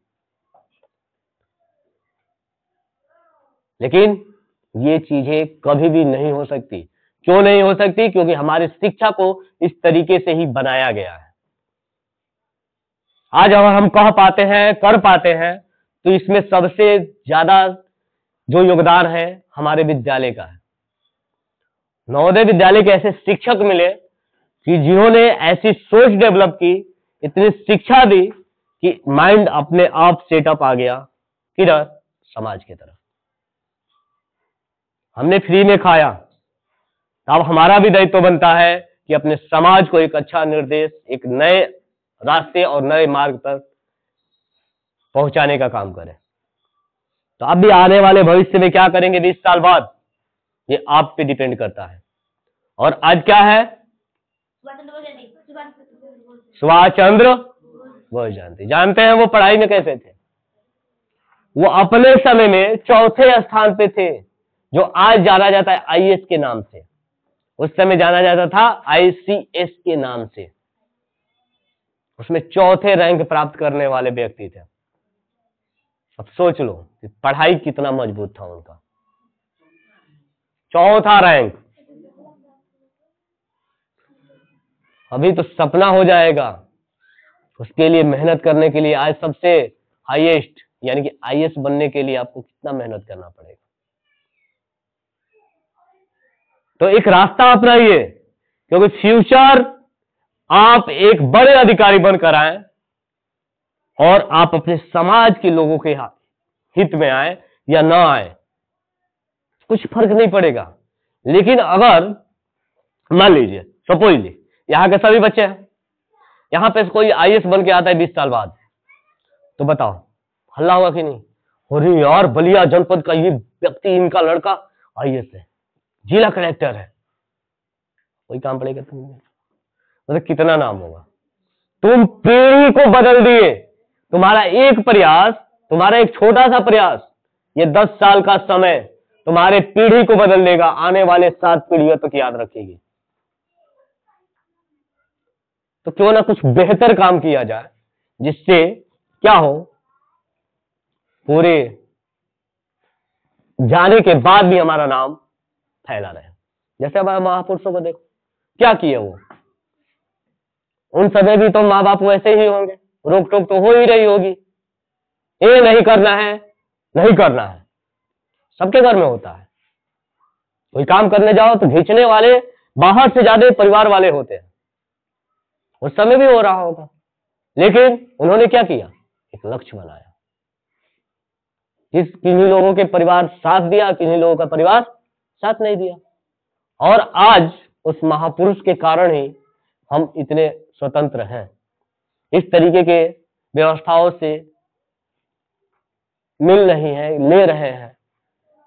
लेकिन ये चीजें कभी भी नहीं हो सकती। क्यों नहीं हो सकती? क्योंकि हमारी शिक्षा को इस तरीके से ही बनाया गया है। आज अगर हम कह पाते हैं, कर पाते हैं, तो इसमें सबसे ज्यादा जो योगदान है हमारे विद्यालय का है। नवोदय विद्यालय के ऐसे शिक्षक मिले कि जिन्होंने ऐसी सोच डेवलप की, इतनी शिक्षा दी कि माइंड अपने आप सेटअप आ गया किधर? समाज की तरफ। हमने फ्री में खाया, अब हमारा भी दायित्व बनता है कि अपने समाज को एक अच्छा निर्देश, एक नए रास्ते और नए मार्ग पर पहुंचाने का काम करें। तो अब भी आने वाले भविष्य में क्या करेंगे 20 साल बाद, ये आप पे डिपेंड करता है। और आज क्या है? सुभाष चंद्र बोस जयंती। जानते हैं वो पढ़ाई में कैसे थे? वो अपने समय में 4थे स्थान पे थे, जो आज जाना जाता है IAS के नाम से। उस समय जाना जाता था ICS के नाम से। उसमें चौथे रैंक प्राप्त करने वाले व्यक्ति थे। अब सोच लो कि पढ़ाई कितना मजबूत था उनका, चौथा रैंक। अभी तो सपना हो जाएगा, उसके लिए मेहनत करने के लिए आज सबसे हाईएस्ट यानी कि IAS बनने के लिए आपको कितना मेहनत करना पड़ेगा। तो एक रास्ता अपनाइए, क्योंकि फ्यूचर आप एक बड़े अधिकारी बनकर आए और आप अपने समाज के लोगों के हित में आए या ना आए, कुछ फर्क नहीं पड़ेगा। लेकिन अगर मान लीजिए सपोजली यहाँ के सभी बच्चे हैं, यहाँ पे कोई IAS बन के आता है 20 साल बाद, तो बताओ हल्ला होगा कि नहीं? अरे यार बलिया जनपद का ये व्यक्ति, इनका लड़का IAS है, जिला कलेक्टर है, कोई काम पड़ेगा तुम्हें? मतलब कितना नाम होगा। तुम पीढ़ी को बदल दिए। तुम्हारा एक प्रयास, तुम्हारा एक छोटा सा प्रयास, ये 10 साल का समय तुम्हारे पीढ़ी को बदल देगा, आने वाले 7 पीढ़ियों तक याद रखेगी। तो क्यों ना कुछ बेहतर काम किया जाए, जिससे क्या हो, पूरे जाने के बाद भी हमारा नाम फैला रहे। जैसे हमारे महापुरुषों को देखो, क्या किए वो, उन समय भी तो माँ बाप वैसे ही होंगे, रोक टोक तो हो ही रही होगी, ये नहीं करना है, नहीं करना है, सबके घर में होता है। कोई काम करने जाओ तो खींचने वाले बाहर से ज्यादा परिवार वाले होते हैं, उस समय भी हो रहा होगा। लेकिन उन्होंने क्या किया, एक लक्ष्य बनाया। किन्हीं लोगों के परिवार साथ दिया, किन्हीं लोगों का परिवार साथ नहीं दिया, और आज उस महापुरुष के कारण ही हम इतने स्वतंत्र हैं, इस तरीके के व्यवस्थाओं से मिल रही है, ले रहे हैं।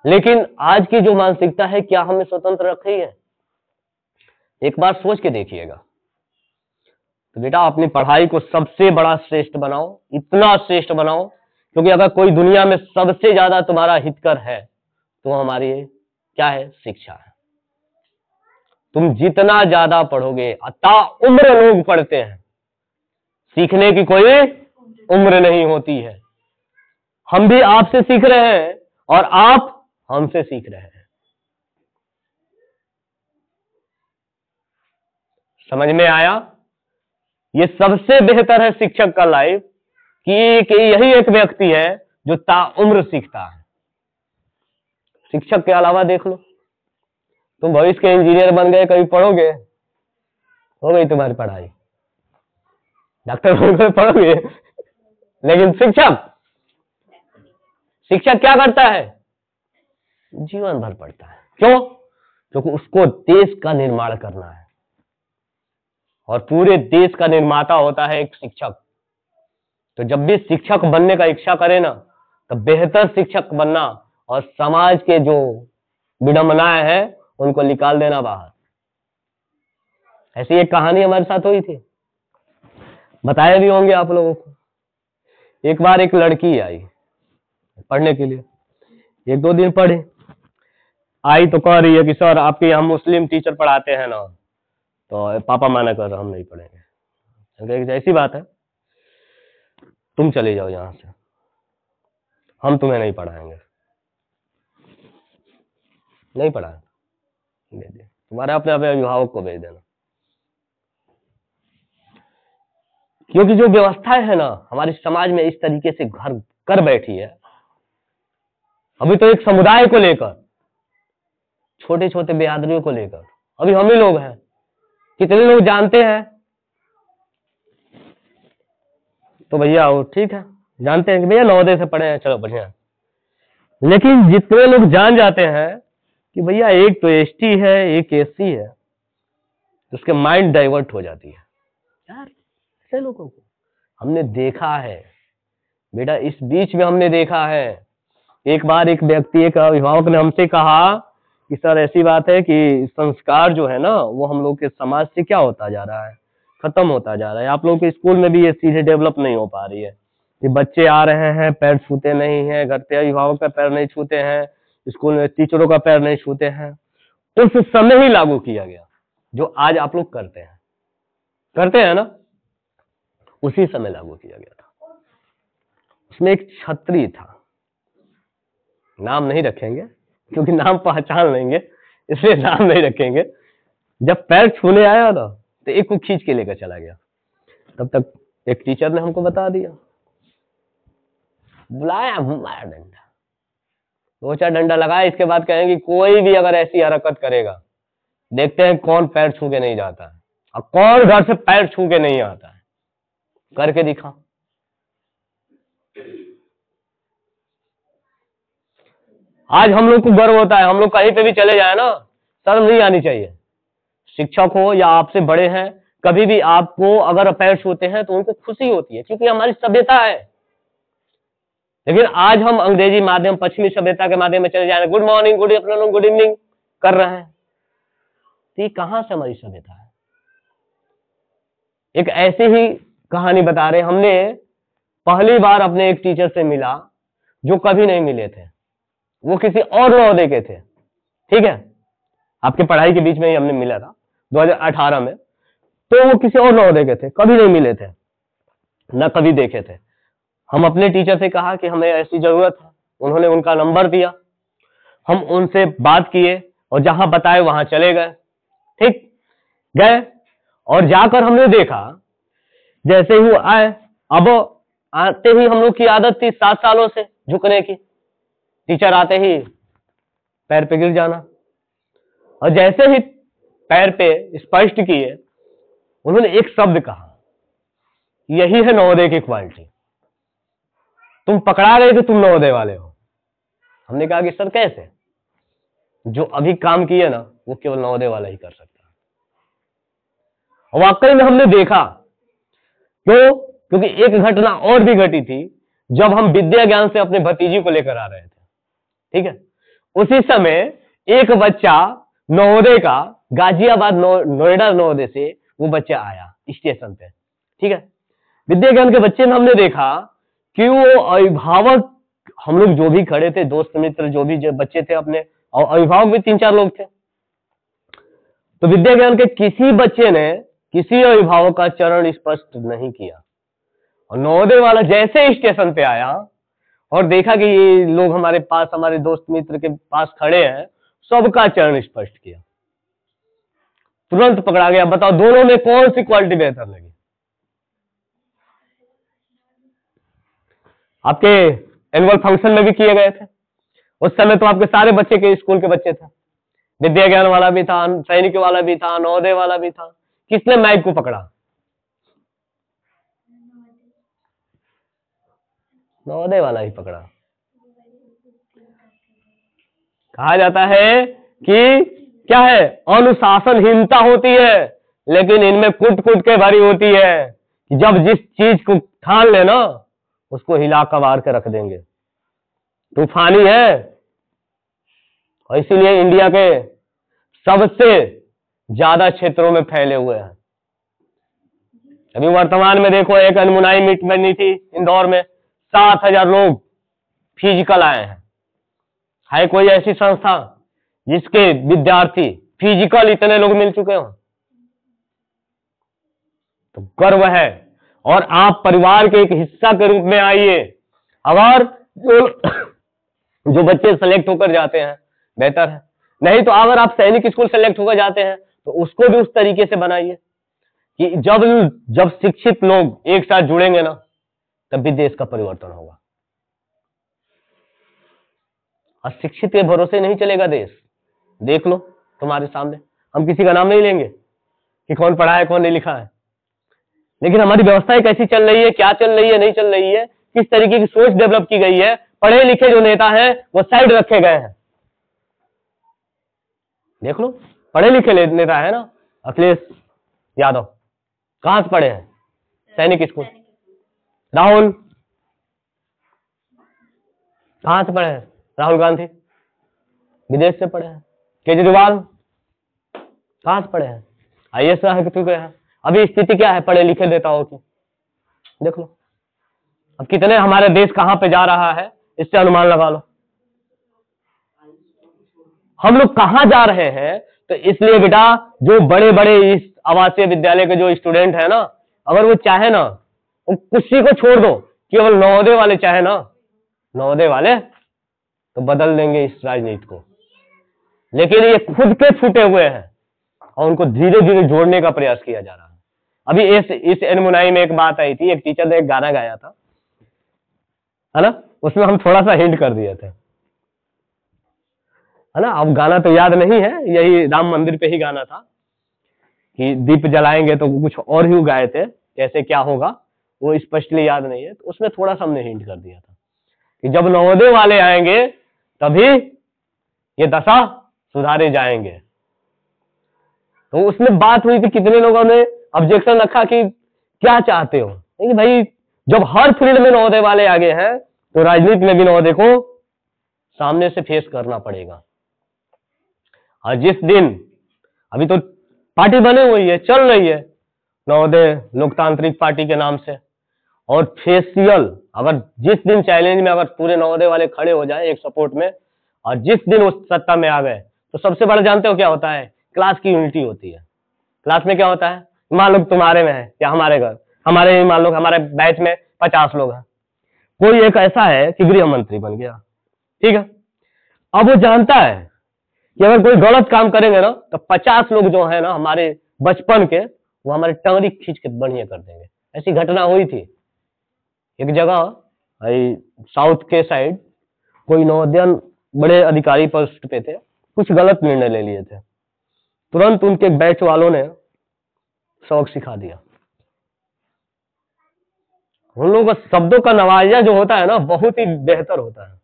लेकिन आज की जो मानसिकता है, क्या हमें स्वतंत्र रख रही है? एक बार सोच के देखिएगा। तो बेटा अपनी पढ़ाई को सबसे बड़ा श्रेष्ठ बनाओ, इतना श्रेष्ठ बनाओ, क्योंकि अगर कोई दुनिया में सबसे ज्यादा तुम्हारा हितकर है तो हमारी क्या है, शिक्षा है। तुम जितना ज्यादा पढ़ोगे, अता उम्र लोग पढ़ते हैं, सीखने की कोई उम्र नहीं होती है। हम भी आपसे सीख रहे हैं और आप हमसे सीख रहे हैं। समझ में आया? ये सबसे बेहतर है शिक्षक का लाइफ, कि यही एक व्यक्ति है जो ताउम्र सीखता है। शिक्षक के अलावा देख लो, तुम भविष्य के इंजीनियर बन गए, कभी पढ़ोगे? हो गई तुम्हारी पढ़ाई, डॉक्टर बनकर पढ़ोगे। लेकिन शिक्षक क्या करता है? जीवन भर पढ़ता है। क्यों? क्योंकि उसको देश का निर्माण करना है, और पूरे देश का निर्माता होता है एक शिक्षक। तो जब भी शिक्षक बनने का इच्छा करे ना, तो बेहतर शिक्षक बनना और समाज के जो विडंबनाएं हैं उनको निकाल देना बाहर। ऐसी एक कहानी हमारे साथ हुई थी, बताए भी होंगे आप लोगों को। एक बार एक लड़की आई पढ़ने के लिए, 1-2 दिन पढ़े, आई तो कह रही है कि सर आपके यहाँ मुस्लिम टीचर पढ़ाते हैं ना, तो पापा मना कर हम नहीं पढ़ेंगे। ऐसी बात है, तुम चले जाओ यहाँ से, हम तुम्हें नहीं पढ़ाएंगे। नहीं पढ़ाएंगे, तुम्हारे अपने अभिभावक को भेज देना। क्योंकि जो व्यवस्थाएं है ना हमारे समाज में इस तरीके से घर कर बैठी है। अभी तो एक समुदाय को लेकर, छोटे छोटे बेरादरियों को लेकर अभी हम ही लोग हैं। कितने लोग जानते हैं? तो भैया वो ठीक है, जानते हैं कि भैया नवोदय से पढ़े हैं, चलो बढ़िया। लेकिन जितने लोग जान जाते हैं कि भैया एक तो ST है, एक SC है, तो उसके माइंड डाइवर्ट हो जाती है। यार ऐसे लोगों को हमने देखा है बेटा, इस बीच में हमने देखा है। एक बार एक व्यक्ति, एक अभिभावक ने हमसे कहा कि सर ऐसी बात है कि संस्कार जो है ना वो हम लोग के समाज से क्या होता जा रहा है, खत्म होता जा रहा है। आप लोग के स्कूल में भी ये चीजें डेवलप नहीं हो पा रही है कि बच्चे आ रहे हैं पैर छूते नहीं हैं, घर पे अभिभावक का पैर नहीं छूते हैं, स्कूल में टीचरों का पैर नहीं छूते हैं, उस समय ही लागू किया गया, जो आज आप लोग करते हैं ना, उसी समय लागू किया गया था। उसमें एक छतरी था, नाम नहीं रखेंगे क्योंकि नाम पहचान लेंगे, इसलिए नाम नहीं रखेंगे। जब पैर छूने आया ना तो एक को खींच के लेकर चला गया। तब तक एक टीचर ने हमको बता दिया, बुलाया, मारा डंडा, 2-4 डंडा लगाया। इसके बाद कहेंगे कोई भी अगर ऐसी हरकत करेगा, देखते हैं कौन पैर छू के नहीं जाता है और कौन घर से पैर छू के नहीं आता है, करके दिखा। आज हम लोग को गर्व होता है, हम लोग कहीं पे भी चले जाए ना, शर्म नहीं आनी चाहिए। शिक्षक हो या आपसे बड़े हैं, कभी भी आपको अगर पैर छूते हैं तो उनको खुशी होती है, क्योंकि हमारी सभ्यता है। लेकिन आज हम अंग्रेजी माध्यम, पश्चिमी सभ्यता के माध्यम में चले जा रहे हैं, good morning, good afternoon, good evening कर रहे हैं। तो ये कहां से हमारी सभ्यता है? एक ऐसी ही कहानी बता रहे, हमने पहली बार अपने एक टीचर से मिला जो कभी नहीं मिले थे। वो किसी और नवोदय के थे, ठीक है, आपके पढ़ाई के बीच में ही हमने मिला था 2018 में। तो वो किसी और नवोदय के थे, कभी नहीं मिले थे, न कभी देखे थे। हम अपने टीचर से कहा कि हमें ऐसी जरूरत है, उन्होंने उनका नंबर दिया, हम उनसे बात किए और जहां बताए वहां चले गए। ठीक, गए और जाकर हमने देखा, जैसे ही वो आए, अब आते ही हम लोग की आदत थी 7 सालों से झुकने की, टीचर आते ही पैर पे गिर जाना, और जैसे ही पैर पे स्पर्श किए, उन्होंने एक शब्द कहा, यही है नवोदय की क्वालिटी, तुम पकड़ा गए कि तुम नवोदय वाले हो। हमने कहा कि सर कैसे? जो अभी काम किए ना, वो केवल नवोदय वाला ही कर सकता है। और वाकई में हमने देखा, क्यों? क्योंकि एक घटना और भी घटी थी, जब हम विद्या ज्ञान से अपने भतीजी को लेकर आ रहे थे, ठीक है, उसी समय एक बच्चा नवोदय का, गाजियाबाद नोएडा नवोदय से वो बच्चा आया स्टेशन पे, ठीक है। विद्या ज्ञान के बच्चे में हमने देखा कि वो अभिभावक, हम लोग जो भी खड़े थे, दोस्त मित्र जो भी बच्चे थे अपने, और अभिभावक भी 3-4 लोग थे, तो विद्या ज्ञान के किसी बच्चे ने किसी अभिभावक का चरण स्पर्श नहीं किया। और नवोदय वाला जैसे स्टेशन पे आया और देखा कि ये लोग हमारे पास, हमारे दोस्त मित्र के पास खड़े हैं, सबका चरण स्पर्श किया, तुरंत पकड़ा गया। बताओ दोनों में कौन सी क्वालिटी बेहतर लगी? आपके एनुअल फंक्शन में भी किए गए थे, उस समय तो आपके सारे बच्चे के स्कूल के बच्चे थे, विद्या ज्ञान वाला भी था, सैनिक वाला भी था, नवोदय वाला भी था। किसने माइक को पकड़ा? नवोदय वाला ही पकड़ा। कहा जाता है कि क्या है, अनुशासनहीनता होती है, लेकिन इनमें कुट कुट के भरी होती है, कि जब जिस चीज को ठान ले ना, उसको हिला कबार के रख देंगे। तूफानी है, और इसीलिए इंडिया के सबसे ज्यादा क्षेत्रों में फैले हुए हैं। अभी वर्तमान में देखो, एक अनमुनाई मीट बनी थी इंदौर में, 7,000 लोग फिजिकल आए हैं। है कोई ऐसी संस्था जिसके विद्यार्थी फिजिकल इतने लोग मिल चुके हो? तो गर्व है, और आप परिवार के एक हिस्सा के रूप में आइए। अगर जो बच्चे सेलेक्ट होकर जाते हैं बेहतर है, नहीं तो अगर आप सैनिक स्कूल सेलेक्ट होकर जाते हैं तो उसको भी उस तरीके से बनाइए कि जब शिक्षित लोग एक साथ जुड़ेंगे ना, तब भी देश का परिवर्तन होगा। अशिक्षित के भरोसे नहीं चलेगा देश। देख लो तुम्हारे सामने, हम किसी का नाम नहीं लेंगे कि कौन पढ़ा है कौन नहीं लिखा है, लेकिन हमारी व्यवस्थाएं कैसी चल रही है, क्या चल रही है, नहीं चल रही है, किस तरीके की सोच डेवलप की गई है। पढ़े लिखे जो नेता हैं वो साइड रखे गए हैं। देख लो, पढ़े लिखे नेता है ना, अखिलेश यादव कहां से पढ़े हैं? सैनिक स्कूल। राहुल कहां से पढ़े हैं? राहुल गांधी विदेश से पढ़े हैं। केजरीवाल कहां से पढ़े हैं? IAS रह चुके हैं। अभी स्थिति क्या है पढ़े लिखे नेताओं की? देख लो अब कितने, हमारे देश कहां पे जा रहा है, इससे अनुमान लगा लो। हम लोग कहाँ जा रहे हैं? तो इसलिए बेटा जो बड़े बड़े इस आवासीय विद्यालय के जो स्टूडेंट है ना, अगर वो चाहे ना, वो किसी को छोड़ दो, केवल नवोदय वाले चाहे ना, नवोदय वाले तो बदल देंगे इस राजनीति को। लेकिन ये खुद के छूटे हुए हैं और उनको धीरे धीरे जोड़ने का प्रयास किया जा रहा है। अभी इस एनमुनाई में एक बात आई थी, एक टीचर ने एक गाना गाया था, है ना, उसमें हम थोड़ा सा हिंट कर दिए थे, है ना। अब गाना तो याद नहीं है, यही राम मंदिर पे ही गाना था कि दीप जलाएंगे, तो कुछ और ही गाए थे, कैसे क्या होगा वो स्पष्टली याद नहीं है। तो उसमें थोड़ा सा हमने हिंट कर दिया था कि जब नवोदय वाले आएंगे तभी ये दशा सुधारे जाएंगे। तो उसमें बात हुई थी, कितने लोगों ने ऑब्जेक्शन रखा कि क्या चाहते हो, कि भाई जब हर फील्ड में नवोदय वाले आगे हैं तो राजनीति में भी नवोदय को सामने से फेस करना पड़ेगा। और जिस दिन अभी तो पार्टी बनी हुई है, चल रही है नवोदय लोकतांत्रिक पार्टी के नाम से, और फेशियल अगर जिस दिन चैलेंज में अगर पूरे नवोदय वाले खड़े हो जाए एक सपोर्ट में, और जिस दिन उस सत्ता में आ गए, तो सबसे बड़ा जानते हो क्या होता है? क्लास की यूनिटी होती है। क्लास में क्या होता है? मान लो तुम्हारे में है या हमारे घर, हमारे मान लो हमारे बैच में 50 लोग हैं, कोई एक ऐसा है कि गृह मंत्री बन गया, ठीक है। अब वो जानता है कि अगर कोई गलत काम करेंगे ना तो 50 लोग जो है ना हमारे बचपन के, वो हमारे टंगरी खींच के बढ़िया कर देंगे। ऐसी घटना हुई थी एक जगह साउथ के साइड, कोई नवोदय बड़े अधिकारी पोस्ट पे थे, कुछ गलत निर्णय ले लिए थे, तुरंत उनके बैच वालों ने सबक सिखा दिया। उन लोगों का शब्दों का नवाजा जो होता है ना बहुत ही बेहतर होता है।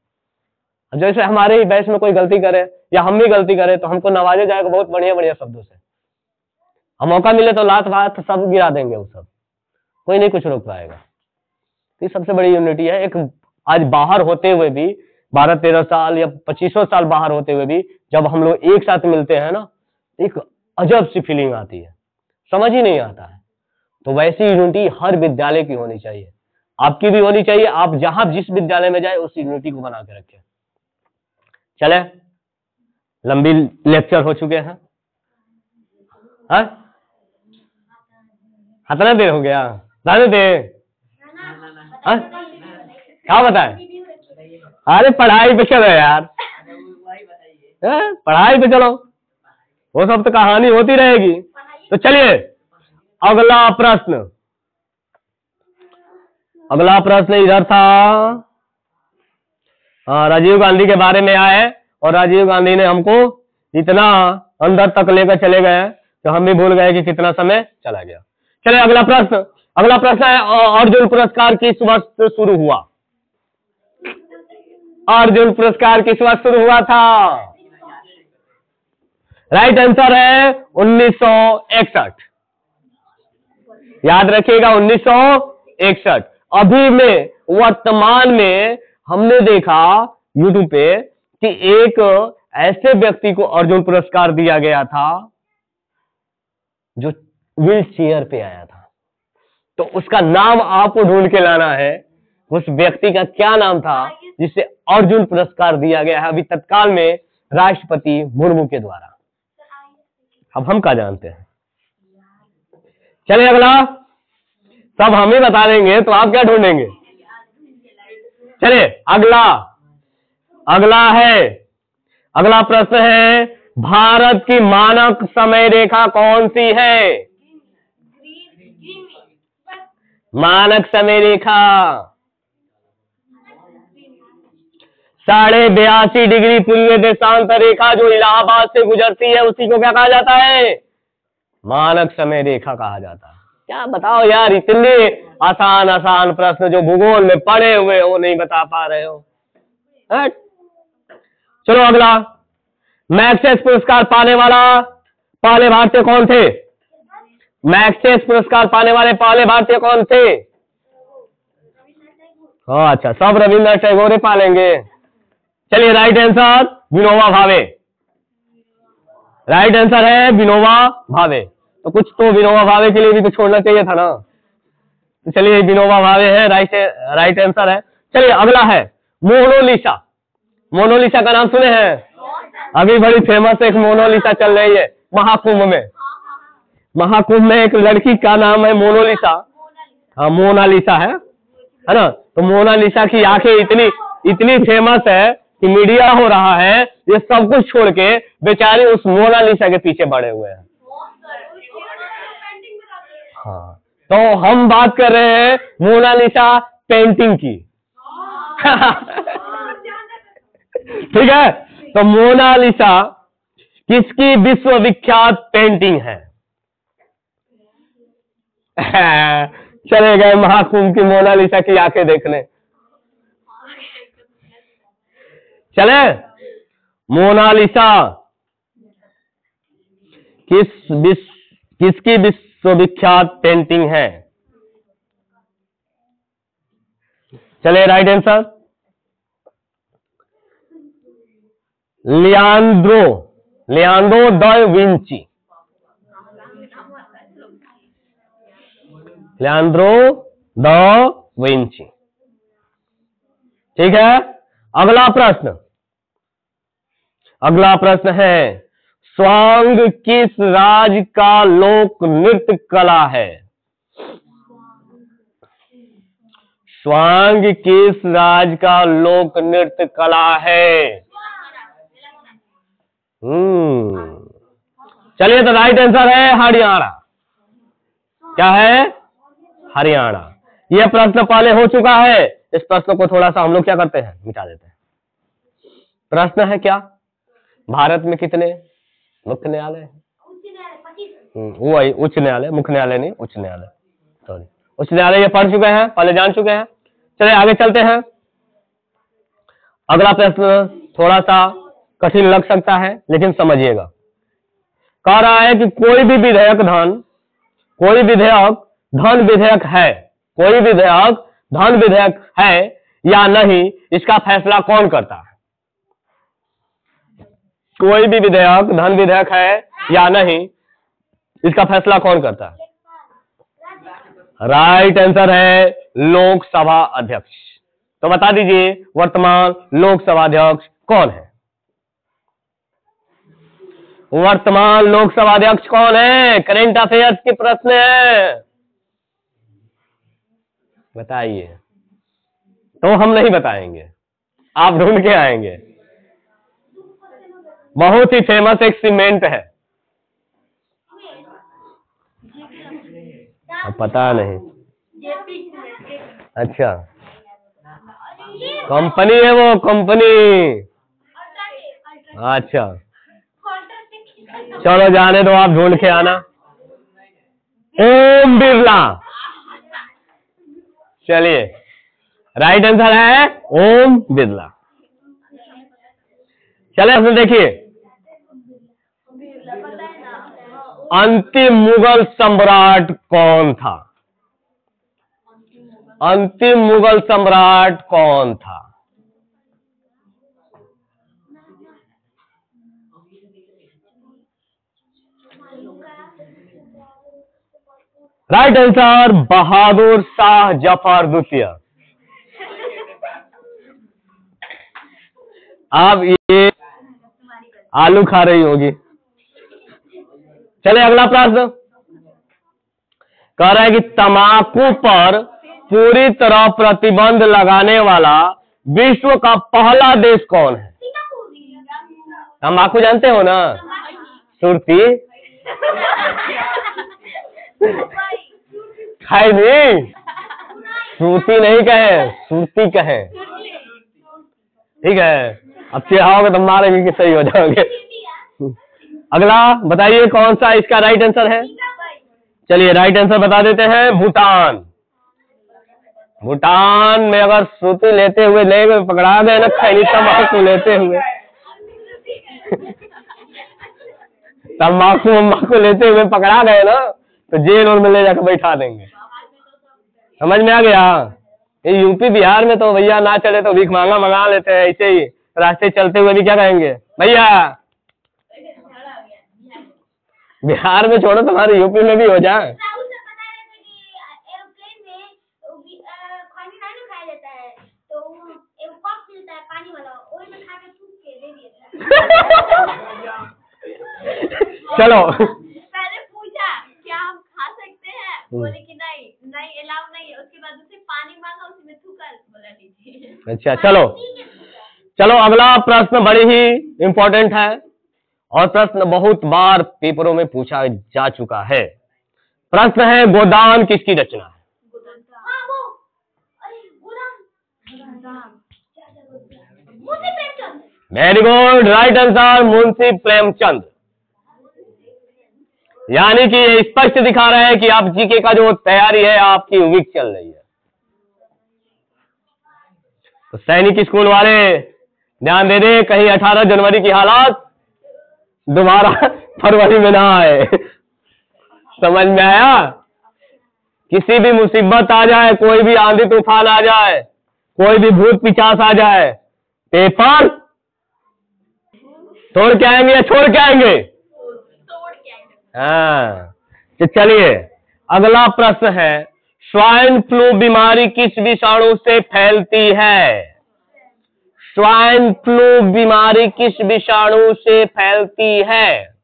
जैसे हमारे ही बैच में कोई गलती करे या हम भी गलती करें तो हमको नवाजा जाएगा बहुत बढ़िया बढ़िया शब्दों से। हम मौका मिले तो लात बात सब गिरा देंगे, वो सब कोई नहीं कुछ रोक पाएगा। तो ये सबसे बड़ी यूनिटी है। एक आज बाहर होते हुए भी 12-13 साल या 25 साल बाहर होते हुए भी जब हम लोग एक साथ मिलते हैं ना, एक अजब सी फीलिंग आती है, समझ ही नहीं आता है। तो वैसी यूनिटी हर विद्यालय की होनी चाहिए, आपकी भी होनी चाहिए। आप जहां जिस विद्यालय में जाए उस यूनिटी को बना के रखें। चले, लंबी लेक्चर हो चुके हैं, कितना देर हो गया? रहने दे, क्या बताए? अरे पढ़ाई पे चलो यार, पढ़ाई पे चलो, वो सब तो कहानी होती रहेगी। तो चलिए अगला प्रश्न, अगला प्रश्न इधर था। राजीव गांधी के बारे में आया और राजीव गांधी ने हमको इतना अंदर तक लेकर चले गए तो हम भी भूल गए कि कितना समय चला गया। चलिए अगला प्रश्न, अगला प्रश्न है अर्जुन पुरस्कार किस वर्ष शुरू हुआ? अर्जुन पुरस्कार किस वर्ष शुरू हुआ था? राइट आंसर है 1961। याद रखिएगा 1961। अभी में वर्तमान में हमने देखा यूट्यूब पे कि एक ऐसे व्यक्ति को अर्जुन पुरस्कार दिया गया था जो व्हील चेयर पे आया था। तो उसका नाम आपको ढूंढ के लाना है, उस व्यक्ति का क्या नाम था जिसे अर्जुन पुरस्कार दिया गया है अभी तत्काल में राष्ट्रपति मुर्मू के द्वारा। अब हम क्या जानते हैं? चलिए अगला, सब हम ही बता देंगे तो आप क्या ढूंढेंगे? चलिए अगला, अगला प्रश्न है भारत की मानक समय रेखा कौन सी है? मानक समय रेखा 82.5 डिग्री पूर्वी देशांत रेखा जो इलाहाबाद से गुजरती है उसी को क्या कहा जाता है? मानक समय रेखा कहा जाता है। क्या बताओ यार, इतने आसान आसान प्रश्न जो भूगोल में पढ़े हुए हो नहीं बता पा रहे हो। चलो अगला, मैग्सेस पुरस्कार पाने वाला पहले भारतीय कौन थे? मैग्सेस पुरस्कार पाने वाले पहले भारतीय कौन थे? अच्छा, सब रविन्द्रनाथ टैगोर ही पालेंगे। चलिए right answer Vinoba Bhave. Right answer है विनोबा भावे। तो कुछ तो विनोबा भावे के लिए भी तो छोड़ना चाहिए था ना। तो चलिए विनोबा भावे है, राइट आंसर है। चलिए अगला है मोनालिसा। मोनालिसा का नाम सुने हैं? अभी बड़ी फेमस एक मोनालिसा चल रही है महाकुंभ में। महाकुंभ में एक लड़की का नाम है मोनालिसा। हाँ, मोनालिसा है ना। तो मोनालिसा की आंखें इतनी इतनी फेमस है कि मीडिया हो रहा है, ये सब कुछ छोड़ के बेचारे उस मोनालिसा के पीछे पड़े हुए हैं। हाँ, तो हम बात कर रहे हैं मोनालिसा पेंटिंग की। ठीक है, तो मोनालिसा किसकी विश्वविख्यात पेंटिंग है? चले गए महाकुंभ की मोनालिसा की आंखें देखने। चले, मोनालिसा किसकी विश्वविख्यात पेंटिंग है? चले, right answer Leonardo da Vinci. Leonardo da Vinci. ठीक है, अगला प्रश्न है, स्वांग किस राज्य का लोक नृत्य कला है? स्वांग किस राज्य का लोक नृत्य कला है? चलिए, तो राइट आंसर है हरियाणा। क्या है? हरियाणा। यह प्रश्न पहले हो चुका है। इस प्रश्न को थोड़ा सा हम लोग क्या करते हैं, मिटा देते हैं। प्रश्न है क्या, भारत में कितने मुख्य न्यायालय हैं? वही उच्च न्यायालय, मुख्य न्यायालय नहीं, उच्च न्यायालय, सॉरी। उच्च न्यायालय ये पढ़ चुके हैं, पहले जान चुके हैं। चलिए आगे चलते हैं। अगला प्रश्न थोड़ा सा कठिन लग सकता है, लेकिन समझिएगा। कह रहा है कि कोई भी विधेयक धन विधेयक है या नहीं, इसका फैसला कौन करता है? कोई भी विधेयक धन विधेयक है या नहीं, इसका फैसला कौन करता है? राइट आंसर है लोकसभा अध्यक्ष। तो बता दीजिए वर्तमान लोकसभा अध्यक्ष कौन है? वर्तमान लोकसभा अध्यक्ष कौन है? करंट अफेयर्स के प्रश्न है, बताइए। तो हम नहीं बताएंगे, आप ढूंढ के आएंगे। बहुत ही फेमस एक सीमेंट है, अब पता नहीं। अच्छा, कंपनी है वो, कंपनी। अच्छा, चलो जाने दो, आप ढूंढ के आना। ओम बिरला। चलिए, राइट आंसर है ओम बिरला। चलिए देखिए, अंतिम मुगल सम्राट कौन था? अंतिम मुगल सम्राट कौन था? राइट आंसर बहादुर शाह जफर द्वितीय। आप ये आलू खा रही होगी। चले अगला प्रश्न, कह रहा है कि तंबाकू पर पूरी तरह प्रतिबंध लगाने वाला विश्व का पहला देश कौन है? तंबाकू जानते हो ना, सुरती। खाई नहीं, सुरती नहीं कहे, सुरती कहे। ठीक है, अब चिढ़ाओगे तो मारेंगे कि सही हो जाओगे। अगला बताइए कौन सा इसका राइट आंसर है? चलिए राइट आंसर बता देते हैं, भूटान। भूटान में अगर श्रुति लेते हुए ले पकड़ा गए ना, खैनी तंबाकू लेते हुए, तंबाकू लेते हुए पकड़ा गए ना, तो जेल में ले जाकर बैठा देंगे। समझ में आ गया? ये यूपी बिहार में तो भैया ना चले तो भीख मांगा मंगा लेते हैं, ऐसे ही रास्ते चलते हुए भी क्या कहेंगे, भैया। बिहार में छोड़ो, तुम्हारे यूपी में भी हो जाए। चलो पहले पूछा क्या हम खा सकते हैं, बोले कि नहीं नहीं अलाउ नहीं है। उसके बाद उससे पानी मांगा, उसमें थूका, बोला लीजिए। अच्छा चलो अगला प्रश्न बड़ी ही इम्पोर्टेंट है और प्रश्न बहुत बार पेपरों में पूछा जा चुका है। प्रश्न है गोदान किसकी रचना है? हाँ वो, अरे Munshi Premchand. Very good, right answer Munshi Premchand. यानी कि ये स्पष्ट दिखा रहा है कि आप जीके का जो तैयारी है आपकी वीक चल रही है। तो सैनिक स्कूल वाले ध्यान दे दे, कहीं 18 जनवरी की हालत दोबारा फरवरी में ना आए। समझ में आया? किसी भी मुसीबत आ जाए, कोई भी आंधी तूफान आ जाए, कोई भी भूत पिचास आ जाए, पेपर तोड़ के आएंगे या छोड़ के आएंगे? हाँ, तो चलिए अगला प्रश्न है, स्वाइन फ्लू बीमारी किस विषाणु से फैलती है? स्वाइन फ्लू बीमारी किस विषाणु से फैलती है?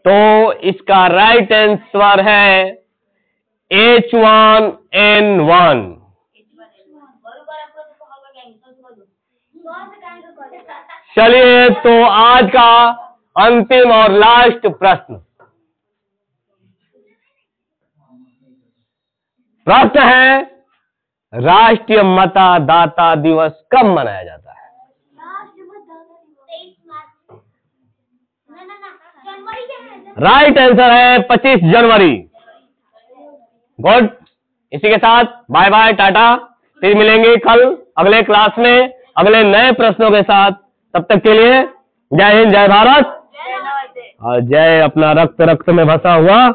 तो इसका राइट आंसर है H1N1। चलिए तो आज का अंतिम और लास्ट प्रश्न है, राष्ट्रीय मतदाता दिवस कब मनाया जाता है? 23 मार्च। जनवरी के है। राइट आंसर है 25 जनवरी। गुड, इसी के साथ बाय बाय, टाटा। फिर मिलेंगे कल अगले क्लास में अगले नए प्रश्नों के साथ। तब तक के लिए जय हिंद, जय भारत और जय अपना रक्त रक्त में बसा हुआ